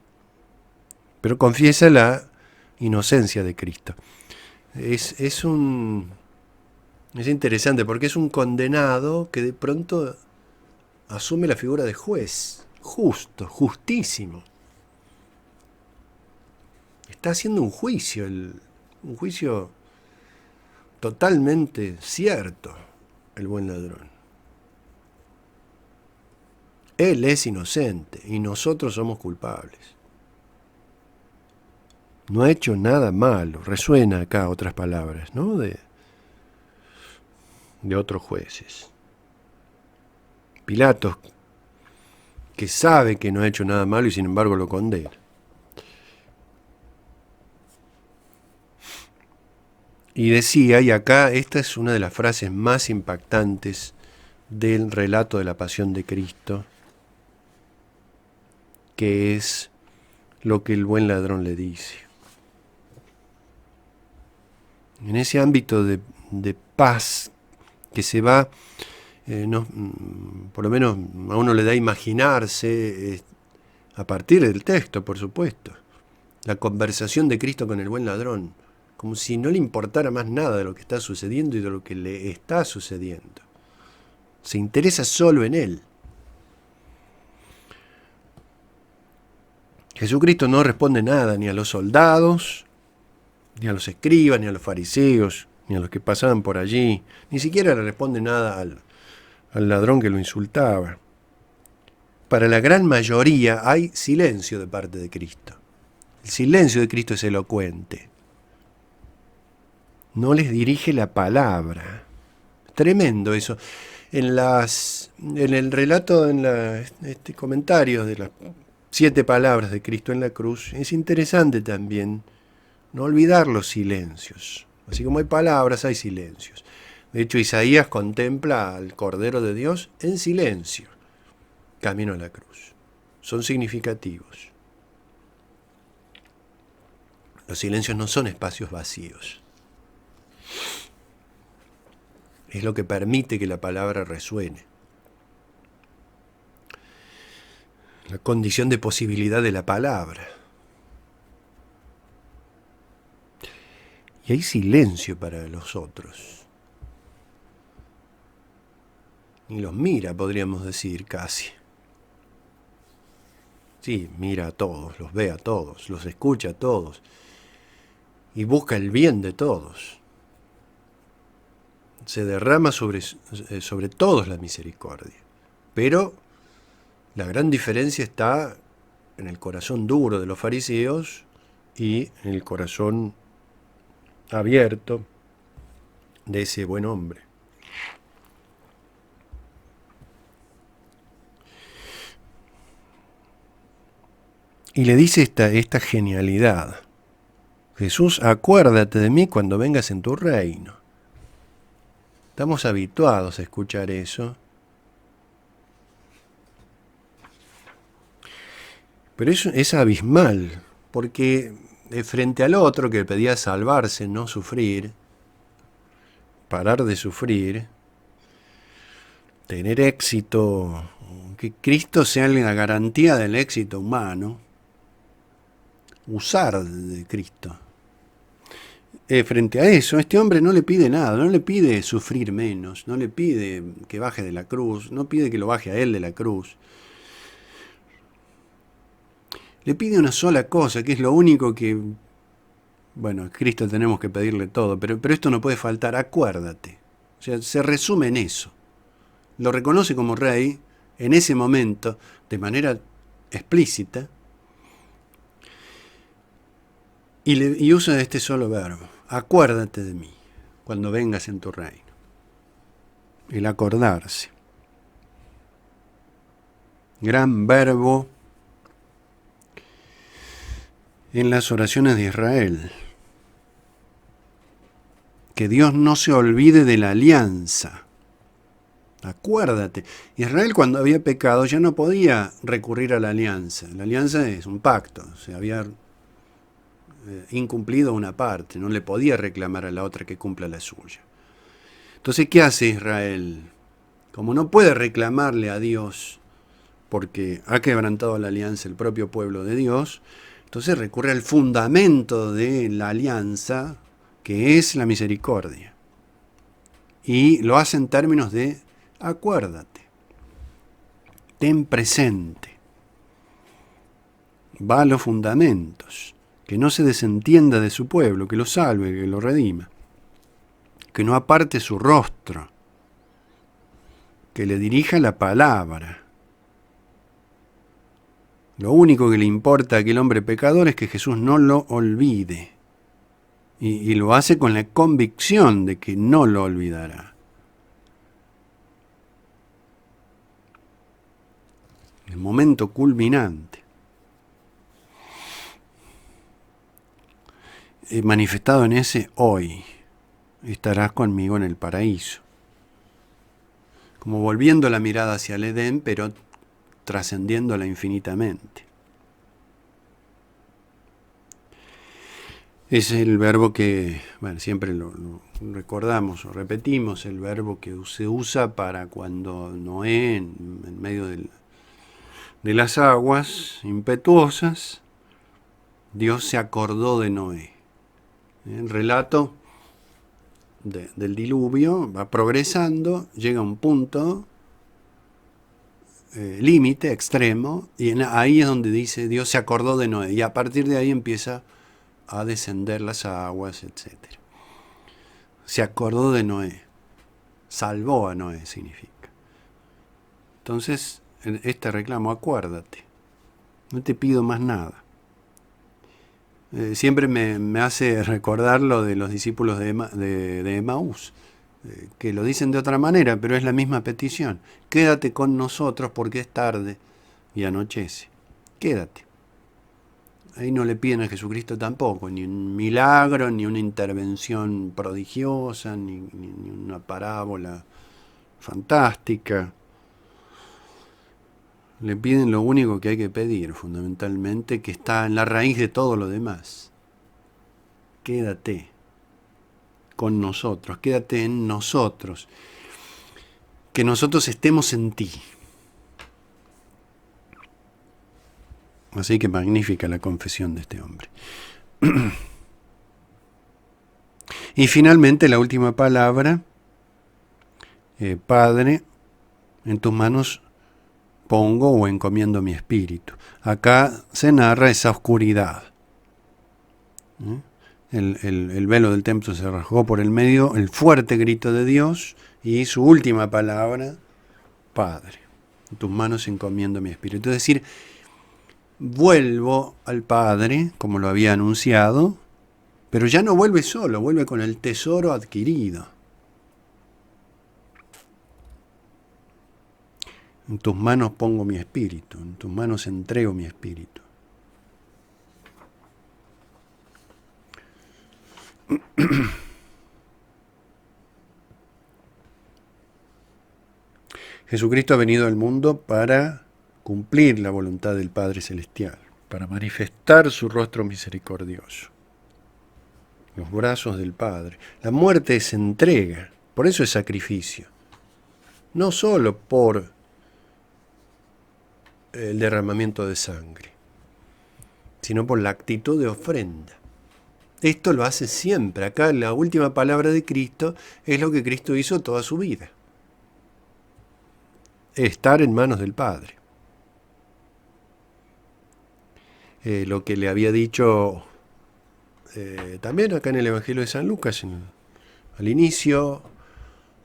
Pero confiesa la inocencia de Cristo. Es interesante porque es un condenado que de pronto asume la figura de juez, justo, justísimo. Está haciendo un juicio, un juicio totalmente cierto, el buen ladrón. Él es inocente y nosotros somos culpables. No ha hecho nada malo. Resuena acá otras palabras, ¿no? De otros jueces. Pilatos, que sabe que no ha hecho nada malo y sin embargo lo condena. Y decía, y acá esta es una de las frases más impactantes del relato de la pasión de Cristo, que es lo que el buen ladrón le dice. En ese ámbito de paz que se va, por lo menos a uno le da a imaginarse, a partir del texto, por supuesto, la conversación de Cristo con el buen ladrón, como si no le importara más nada de lo que está sucediendo y de lo que le está sucediendo. Se interesa solo en él. Jesucristo no responde nada ni a los soldados, ni a los escribas, ni a los fariseos, ni a los que pasaban por allí. Ni siquiera le responde nada al ladrón que lo insultaba. Para la gran mayoría hay silencio de parte de Cristo. El silencio de Cristo es elocuente. No les dirige la palabra. Tremendo eso. En el relato, en comentarios de las 7 palabras de Cristo en la cruz, es interesante también no olvidar los silencios. Así como hay palabras, hay silencios. De hecho, Isaías contempla al Cordero de Dios en silencio, camino a la cruz. Son significativos. Los silencios no son espacios vacíos. Es lo que permite que la palabra resuene. La condición de posibilidad de la palabra. Y hay silencio para los otros. Ni los mira, podríamos decir, casi. Sí, mira a todos, los ve a todos, los escucha a todos. Y busca el bien de todos. Se derrama sobre todos la misericordia. Pero la gran diferencia está en el corazón duro de los fariseos y en el corazón abierto de ese buen hombre. Y le dice esta genialidad. Jesús, acuérdate de mí cuando vengas en tu reino. Estamos habituados a escuchar eso. Pero eso es abismal, porque frente al otro que pedía salvarse, no sufrir, parar de sufrir, tener éxito, que Cristo sea la garantía del éxito humano, usar de Cristo. Frente a eso, este hombre no le pide nada, no le pide sufrir menos, no le pide que baje de la cruz, no pide que lo baje a él de la cruz. Le pide una sola cosa, que es lo único que, bueno, a Cristo tenemos que pedirle todo, pero esto no puede faltar, acuérdate. O sea, se resume en eso. Lo reconoce como rey en ese momento, de manera explícita, y usa este solo verbo. Acuérdate de mí cuando vengas en tu reino. El acordarse. Gran verbo en las oraciones de Israel. Que Dios no se olvide de la alianza. Acuérdate. Israel cuando había pecado ya no podía recurrir a la alianza. La alianza es un pacto. Se había incumplido una parte, no le podía reclamar a la otra que cumpla la suya. Entonces, ¿qué hace Israel? Como no puede reclamarle a Dios porque ha quebrantado la alianza el propio pueblo de Dios, entonces recurre al fundamento de la alianza, que es la misericordia. Y lo hace en términos de acuérdate, ten presente, va a los fundamentos, que no se desentienda de su pueblo, que lo salve, que lo redima, que no aparte su rostro, que le dirija la palabra. Lo único que le importa a aquel hombre pecador es que Jesús no lo olvide. Y lo hace con la convicción de que no lo olvidará. El momento culminante. Manifestado en ese hoy, estarás conmigo en el paraíso. Como volviendo la mirada hacia el Edén, pero trascendiéndola infinitamente. Es el verbo que, bueno, siempre lo recordamos o repetimos, el verbo que se usa para cuando Noé, en medio de las aguas impetuosas, Dios se acordó de Noé. El relato del diluvio va progresando, llega a un punto límite, extremo, y ahí es donde dice Dios se acordó de Noé, y a partir de ahí empieza a descender las aguas, etc. Se acordó de Noé, salvó a Noé significa. Entonces, este reclamo, acuérdate, no te pido más nada. Siempre me hace recordar lo de los discípulos de Emaús, que lo dicen de otra manera, pero es la misma petición. Quédate con nosotros porque es tarde y anochece. Quédate. Ahí no le piden a Jesucristo tampoco, ni un milagro, ni una intervención prodigiosa, ni una parábola fantástica. Le piden lo único que hay que pedir, fundamentalmente, que está en la raíz de todo lo demás. Quédate con nosotros, quédate en nosotros, que nosotros estemos en ti. Así que magnífica la confesión de este hombre. Y finalmente la última palabra, Padre, en tus manos pongo o encomiendo mi espíritu. Acá se narra esa oscuridad. El velo del templo se rasgó por el medio, el fuerte grito de Dios y su última palabra, Padre, en tus manos encomiendo mi espíritu. Es decir, vuelvo al Padre, como lo había anunciado, pero ya no vuelve solo, vuelve con el tesoro adquirido. En tus manos pongo mi espíritu, en tus manos entrego mi espíritu. Jesucristo ha venido al mundo para cumplir la voluntad del Padre Celestial, para manifestar su rostro misericordioso. Los brazos del Padre. La muerte es entrega, por eso es sacrificio. No solo por el derramamiento de sangre, sino por la actitud de ofrenda. Esto lo hace siempre. Acá la última palabra de Cristo es lo que Cristo hizo toda su vida. Estar en manos del Padre. Lo que le había dicho también acá en el Evangelio de San Lucas, al inicio,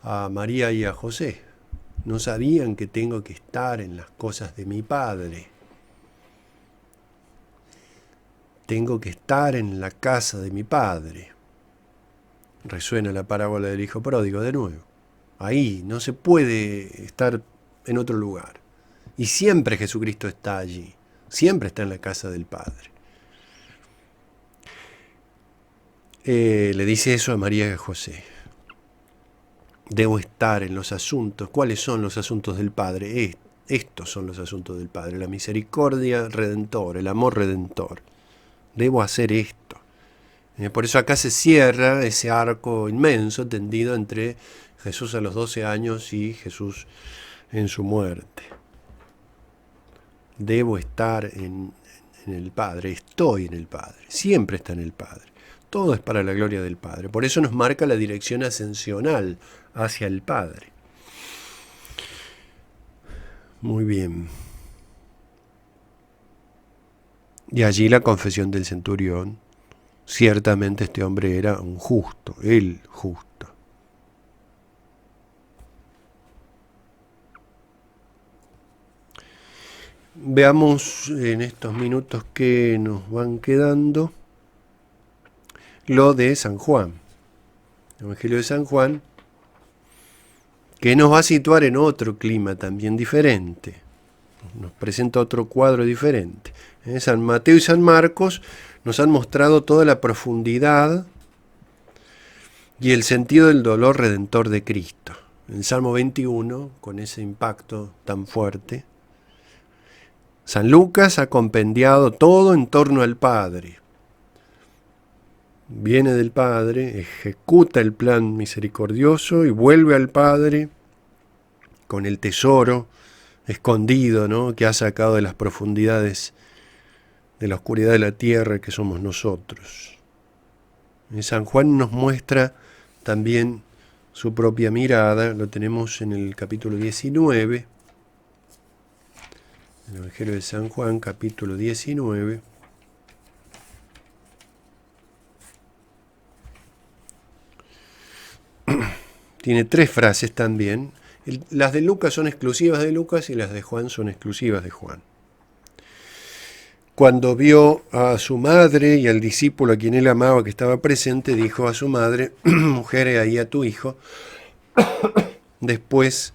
a María y a José. No sabían que tengo que estar en las cosas de mi Padre. Tengo que estar en la casa de mi Padre. Resuena la parábola del Hijo Pródigo de nuevo. Ahí no se puede estar en otro lugar. Y siempre Jesucristo está allí. Siempre está en la casa del Padre. Le dice eso a María y a José. Debo estar en los asuntos. ¿Cuáles son los asuntos del Padre? Estos son los asuntos del Padre. La misericordia redentora, el amor redentor. Debo hacer esto. Por eso acá se cierra ese arco inmenso tendido entre Jesús a los 12 años y Jesús en su muerte. Debo estar en el Padre, estoy en el Padre, siempre está en el Padre. Todo es para la gloria del Padre. Por eso nos marca la dirección ascensional hacia el Padre. Muy bien. Y allí la confesión del centurión. Ciertamente este hombre era un justo, el justo. Veamos en estos minutos que nos van quedando lo de San Juan. El Evangelio de San Juan, que nos va a situar en otro clima también diferente. Nos presenta otro cuadro diferente. San Mateo y San Marcos nos han mostrado toda la profundidad y el sentido del dolor redentor de Cristo. En Salmo 21, con ese impacto tan fuerte, San Lucas ha compendiado todo en torno al Padre. Viene del Padre, ejecuta el plan misericordioso y vuelve al Padre con el tesoro escondido, ¿no?, que ha sacado de las profundidades de la oscuridad de la tierra que somos nosotros. Y San Juan nos muestra también su propia mirada, lo tenemos en el capítulo 19, el Evangelio de San Juan, capítulo 19. Tiene 3 frases también. Las de Lucas son exclusivas de Lucas y las de Juan son exclusivas de Juan. Cuando vio a su madre y al discípulo a quien él amaba que estaba presente, dijo a su madre: mujer, he ahí a tu hijo. Después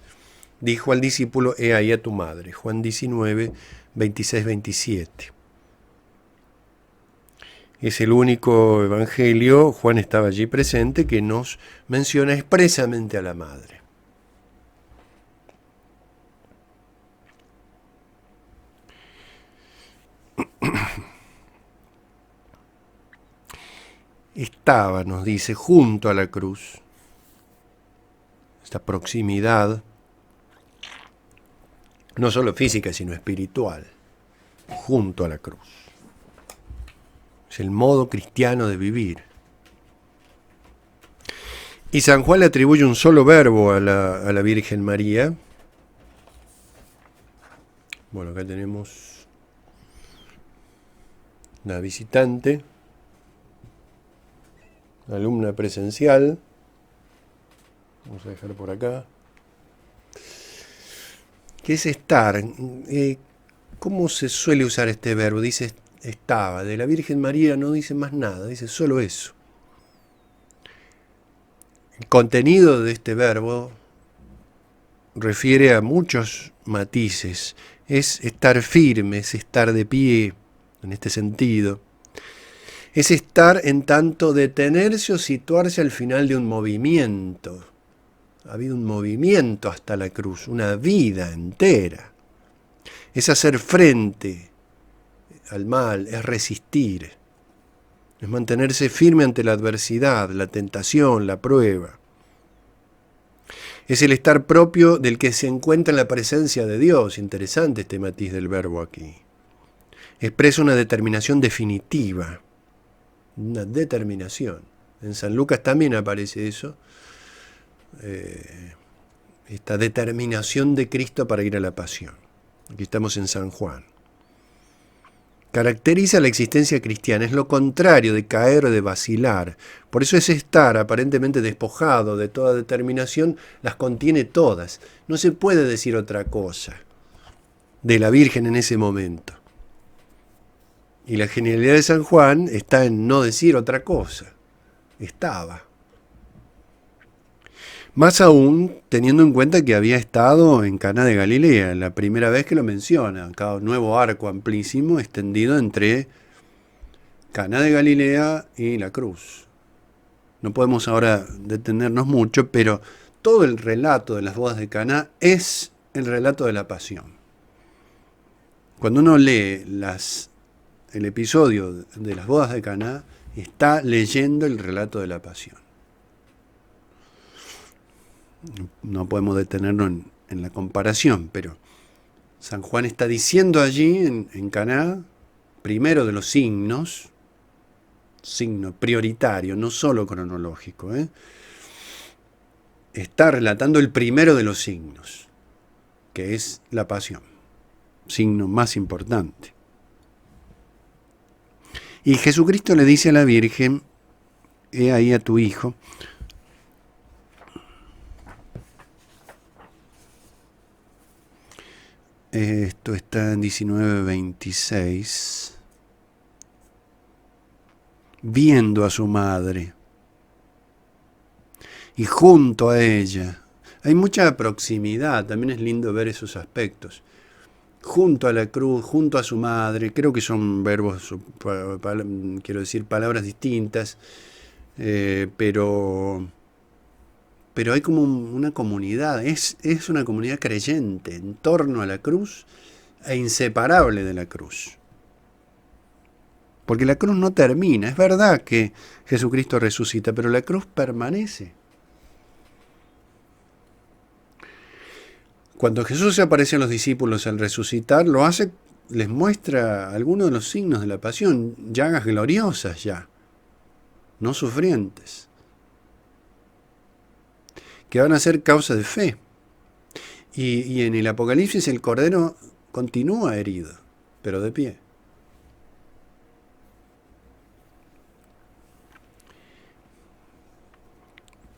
dijo al discípulo: he ahí a tu madre. Juan 19, 26, 27. Es el único evangelio, Juan estaba allí presente, que nos menciona expresamente a la madre. Estaba, nos dice, junto a la cruz. Esta proximidad, no solo física, sino espiritual, junto a la cruz. Es el modo cristiano de vivir. Y San Juan le atribuye un solo verbo a la Virgen María. Bueno, acá tenemos la visitante, alumna presencial. Vamos a dejar por acá. ¿Qué es estar? ¿Cómo se suele usar este verbo? Dice estaba. De la Virgen María no dice más nada, dice solo eso. El contenido de este verbo refiere a muchos matices. Es estar firme, es estar de pie, en este sentido. Es estar en tanto detenerse o situarse al final de un movimiento. Ha habido un movimiento hasta la cruz, una vida entera. Es hacer frente al mal, es resistir. Es mantenerse firme ante la adversidad, la tentación, la prueba. Es el estar propio del que se encuentra en la presencia de Dios. Interesante este matiz del verbo aquí. Expresa una determinación definitiva. Una determinación. En San Lucas también aparece eso. Esta determinación de Cristo para ir a la pasión. Aquí estamos en San Juan. Caracteriza la existencia cristiana, es lo contrario de caer o de vacilar. Por eso ese estar aparentemente despojado de toda determinación las contiene todas. No se puede decir otra cosa de la Virgen en ese momento. Y la genialidad de San Juan está en no decir otra cosa. Estaba. Más aún teniendo en cuenta que había estado en Caná de Galilea, la primera vez que lo menciona, acá un nuevo arco amplísimo extendido entre Caná de Galilea y la cruz. No podemos ahora detenernos mucho, pero todo el relato de las bodas de Caná es el relato de la pasión. Cuando uno lee el episodio de las bodas de Caná, está leyendo el relato de la pasión. No podemos detenernos en la comparación, pero San Juan está diciendo allí en Caná, primero de los signos, signo prioritario, no solo cronológico, está relatando el primero de los signos, que es la pasión, signo más importante. Y Jesucristo le dice a la Virgen, he ahí a tu hijo. Esto está en 19:26. Viendo a su madre y junto a ella. Hay mucha proximidad, también es lindo ver esos aspectos. Junto a la cruz, junto a su madre, creo que son verbos, quiero decir, palabras distintas, pero hay como una comunidad, es una comunidad creyente en torno a la cruz e inseparable de la cruz. Porque la cruz no termina, es verdad que Jesucristo resucita, pero la cruz permanece. Cuando Jesús se aparece a los discípulos al resucitar, lo hace, les muestra algunos de los signos de la pasión, llagas gloriosas ya, no sufrientes, que van a ser causa de fe. Y en el Apocalipsis el Cordero continúa herido, pero de pie.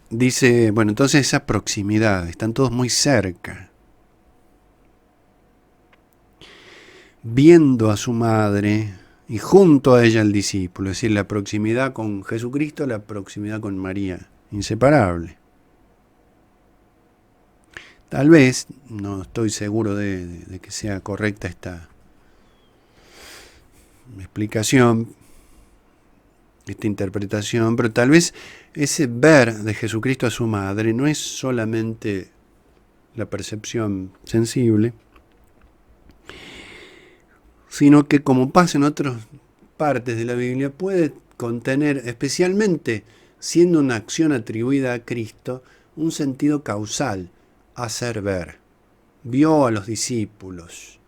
Dice, bueno, entonces esa proximidad, están todos muy cerca. Viendo a su madre y junto a ella el discípulo, es decir, la proximidad con Jesucristo, la proximidad con María, inseparable. Tal vez, no estoy seguro de que sea correcta esta explicación, esta interpretación, pero tal vez ese ver de Jesucristo a su madre no es solamente la percepción sensible, sino que, como pasa en otras partes de la Biblia, puede contener, especialmente siendo una acción atribuida a Cristo, un sentido causal, hacer ver. Vio a los discípulos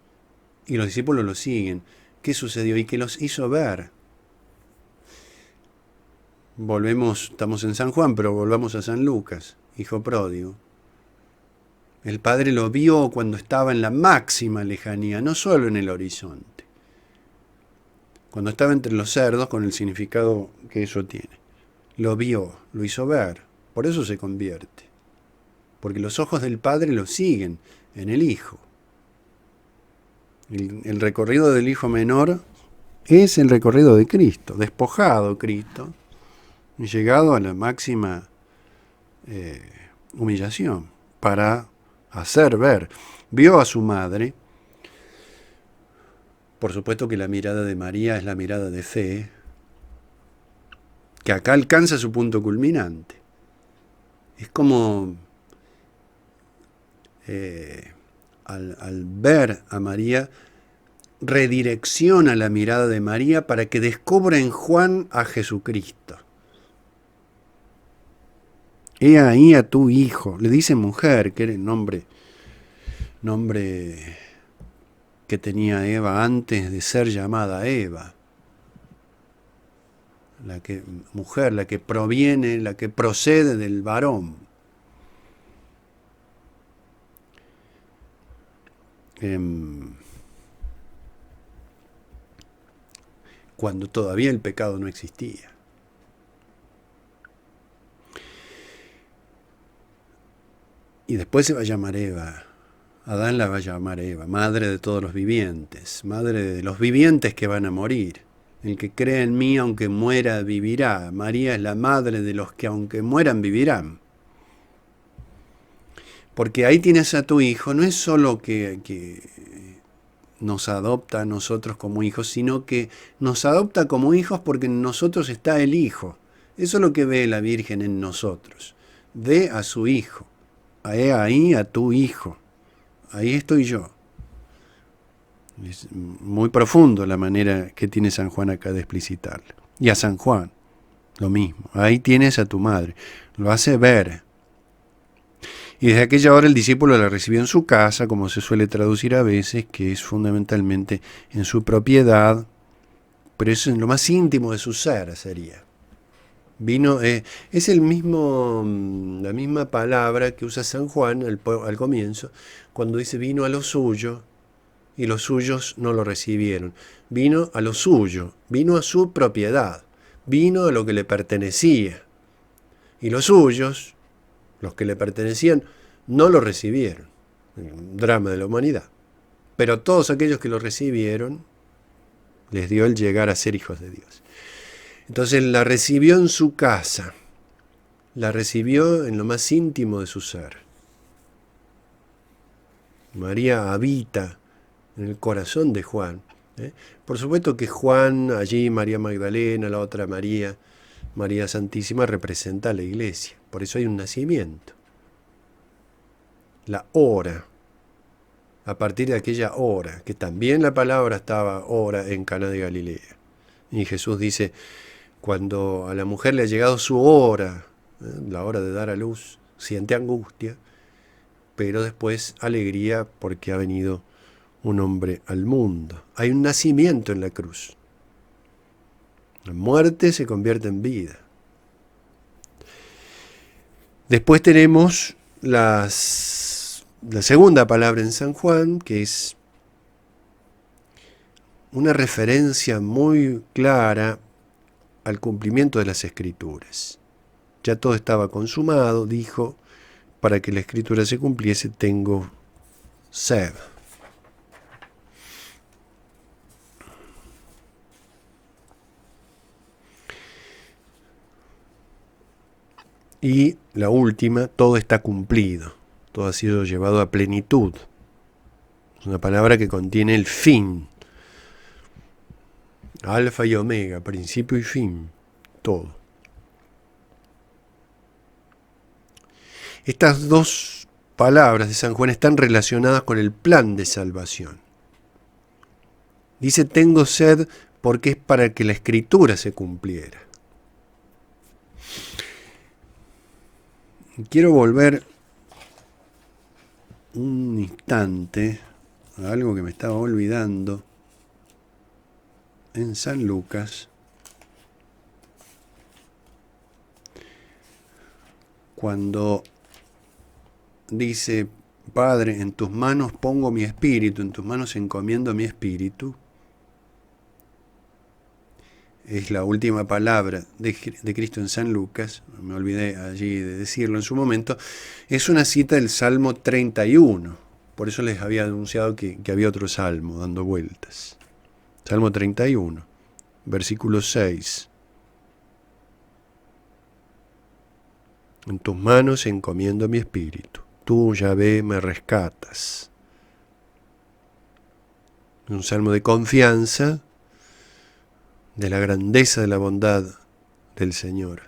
y los discípulos lo siguen. ¿Qué sucedió? Y que los hizo ver. Estamos en San Juan, pero volvamos a San Lucas, hijo pródigo. El padre lo vio cuando estaba en la máxima lejanía, no solo en el horizonte. Cuando estaba entre los cerdos, con el significado que eso tiene. Lo vio, lo hizo ver, por eso se convierte. Porque los ojos del padre lo siguen en el hijo. El recorrido del hijo menor es el recorrido de Cristo, despojado Cristo, y llegado a la máxima humillación para hacer ver. Vio a su madre. Por supuesto que la mirada de María es la mirada de fe, que acá alcanza su punto culminante. Es como al ver a María, redirecciona la mirada de María para que descubra en Juan a Jesucristo. He ahí a tu hijo. Le dice mujer, que era el nombre que tenía Eva antes de ser llamada Eva. Mujer, la que proviene, la que procede del varón. Cuando todavía el pecado no existía. Y después se va a llamar Eva. Adán la va a llamar Eva, madre de todos los vivientes, madre de los vivientes que van a morir. El que cree en mí, aunque muera, vivirá. María es la madre de los que aunque mueran, vivirán. Porque ahí tienes a tu hijo, no es solo que nos adopta a nosotros como hijos, sino que nos adopta como hijos porque en nosotros está el hijo. Eso es lo que ve la Virgen en nosotros. Ve a su hijo. Ahí a tu hijo. Ahí estoy yo. Es muy profundo la manera que tiene San Juan acá de explicitarlo. Y a San Juan, lo mismo. Ahí tienes a tu madre. Lo hace ver. Y desde aquella hora el discípulo la recibió en su casa, como se suele traducir a veces, que es fundamentalmente en su propiedad, pero eso en lo más íntimo de su ser sería. Vino, es la misma palabra que usa San Juan al comienzo, cuando dice vino a lo suyo y los suyos no lo recibieron. Vino a lo suyo, vino a su propiedad, vino a lo que le pertenecía. Y los suyos, los que le pertenecían, no lo recibieron. Un drama de la humanidad. Pero todos aquellos que lo recibieron, les dio el llegar a ser hijos de Dios. Entonces la recibió en su casa, la recibió en lo más íntimo de su ser. María habita en el corazón de Juan. Por supuesto que Juan, allí María Magdalena, la otra María, María Santísima, representa a la iglesia. Por eso hay un nacimiento. La hora, a partir de aquella hora, que también la palabra estaba hora en Caná de Galilea. Y Jesús dice, cuando a la mujer le ha llegado su hora, la hora de dar a luz, siente angustia, pero después alegría porque ha venido un hombre al mundo. Hay un nacimiento en la cruz. La muerte se convierte en vida. Después tenemos la segunda palabra en San Juan, que es una referencia muy clara al cumplimiento de las Escrituras. Ya todo estaba consumado, dijo, para que la Escritura se cumpliese, tengo sed. Y la última, todo está cumplido, todo ha sido llevado a plenitud. Es una palabra que contiene el fin. Alfa y omega, principio y fin, todo. Estas dos palabras de San Juan están relacionadas con el plan de salvación. Dice, tengo sed porque es para que la Escritura se cumpliera. Quiero volver un instante a algo que me estaba olvidando en San Lucas, cuando dice, Padre, en tus manos pongo mi espíritu, en tus manos encomiendo mi espíritu. Es la última palabra de Cristo en San Lucas, me olvidé allí de decirlo en su momento, es una cita del Salmo 31, por eso les había anunciado que había otro salmo dando vueltas. Salmo 31, versículo 6. En tus manos encomiendo mi espíritu, tú, Yahvé, me rescatas. Un salmo de confianza, de la grandeza de la bondad del Señor.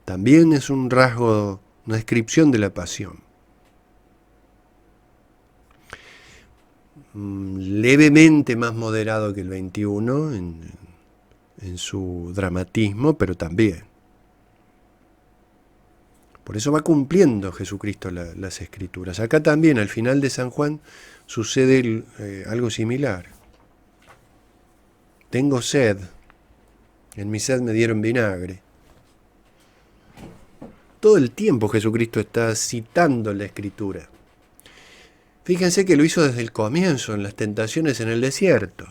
También es un rasgo, una descripción de la pasión. Levemente más moderado que el 21 en su dramatismo, pero también. Por eso va cumpliendo Jesucristo las Escrituras. Acá también, al final de San Juan, sucede algo similar. Tengo sed, en mi sed me dieron vinagre. Todo el tiempo Jesucristo está citando la Escritura. Fíjense que lo hizo desde el comienzo, en las tentaciones en el desierto.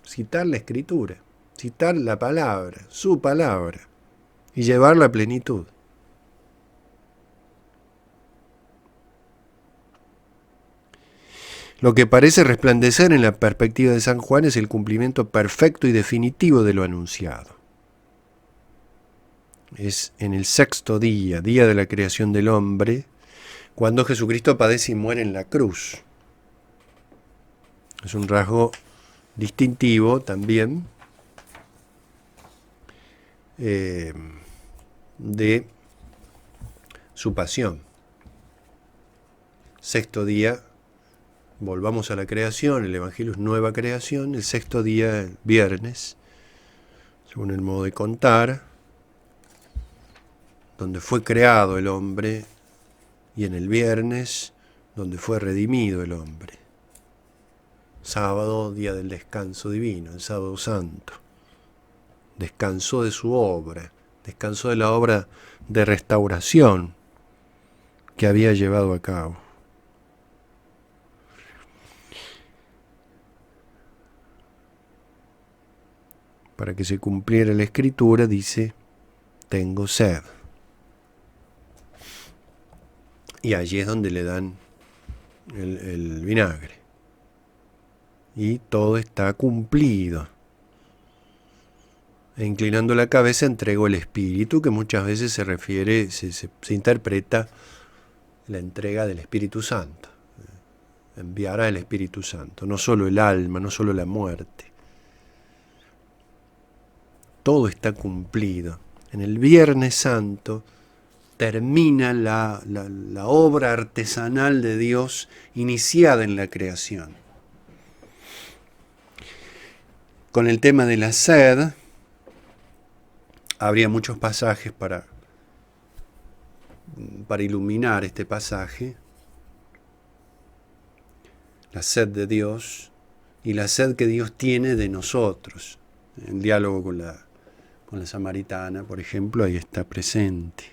Citar la Escritura, citar la palabra, su palabra, y llevarla a plenitud. Lo que parece resplandecer en la perspectiva de San Juan es el cumplimiento perfecto y definitivo de lo anunciado. Es en el sexto día, día de la creación del hombre, cuando Jesucristo padece y muere en la cruz. Es un rasgo distintivo también de su pasión. Sexto día, volvamos a la creación, el Evangelio es nueva creación, el sexto día, el viernes, según el modo de contar, donde fue creado el hombre, y en el viernes, donde fue redimido el hombre. Sábado, día del descanso divino, el sábado santo. Descansó de su obra, descansó de la obra de restauración que había llevado a cabo. Para que se cumpliera la escritura, dice, tengo sed. Y allí es donde le dan el vinagre. Y todo está cumplido. E inclinando la cabeza entregó el Espíritu, que muchas veces se refiere, se interpreta la entrega del Espíritu Santo. Enviará el Espíritu Santo, no solo el alma, no solo la muerte. Todo está cumplido. En el Viernes Santo termina la obra artesanal de Dios iniciada en la creación. Con el tema de la sed, habría muchos pasajes para iluminar este pasaje. La sed de Dios y la sed que Dios tiene de nosotros. En diálogo con la samaritana, por ejemplo, ahí está presente.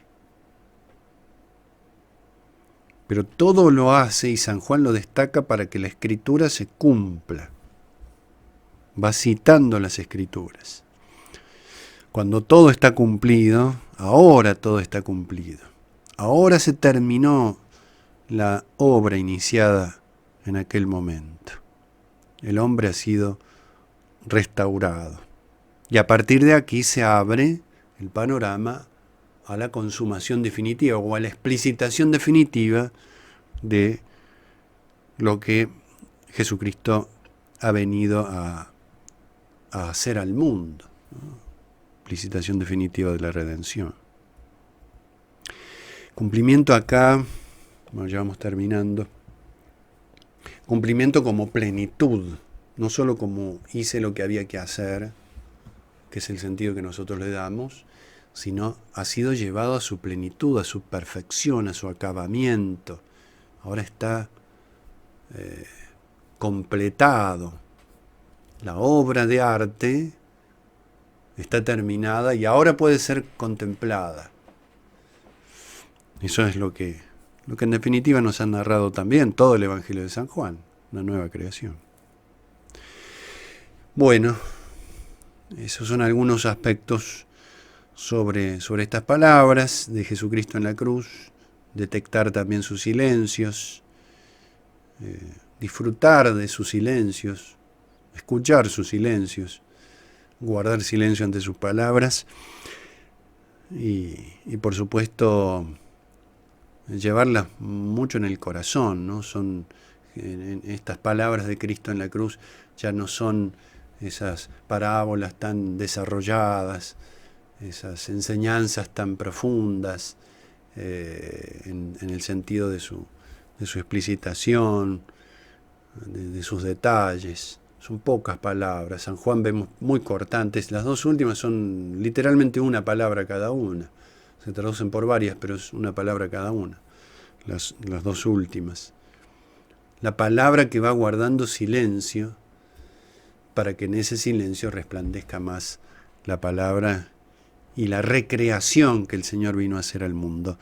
Pero todo lo hace, y San Juan lo destaca, para que la Escritura se cumpla. Va citando las Escrituras. Cuando todo está cumplido, ahora todo está cumplido. Ahora se terminó la obra iniciada en aquel momento. El hombre ha sido restaurado. Y a partir de aquí se abre el panorama a la consumación definitiva o a la explicitación definitiva de lo que Jesucristo ha venido a hacer al mundo, ¿no? Explicitación definitiva de la redención. Cumplimiento acá, bueno, ya vamos terminando. Cumplimiento como plenitud, no solo como hice lo que había que hacer, que es el sentido que nosotros le damos, sino ha sido llevado a su plenitud, a su perfección, a su acabamiento. Ahora está completado. La obra de arte está terminada y ahora puede ser contemplada. Eso es lo que en definitiva nos ha narrado también todo el Evangelio de San Juan, una nueva creación. Bueno, esos son algunos aspectos sobre estas palabras de Jesucristo en la cruz, detectar también sus silencios, disfrutar de sus silencios, escuchar sus silencios, guardar silencio ante sus palabras y por supuesto llevarlas mucho en el corazón, ¿no? Son estas palabras de Cristo en la cruz ya no son esas parábolas tan desarrolladas, esas enseñanzas tan profundas en el sentido de su explicitación, de sus detalles. Son pocas palabras. San Juan vemos muy cortantes. Las dos últimas son literalmente una palabra cada una. Se traducen por varias, pero es una palabra cada una. Las dos últimas. La palabra que va guardando silencio para que en ese silencio resplandezca más la palabra y la recreación que el Señor vino a hacer al mundo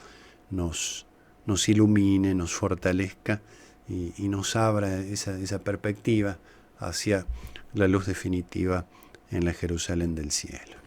nos ilumine, nos fortalezca y nos abra esa perspectiva hacia la luz definitiva en la Jerusalén del cielo.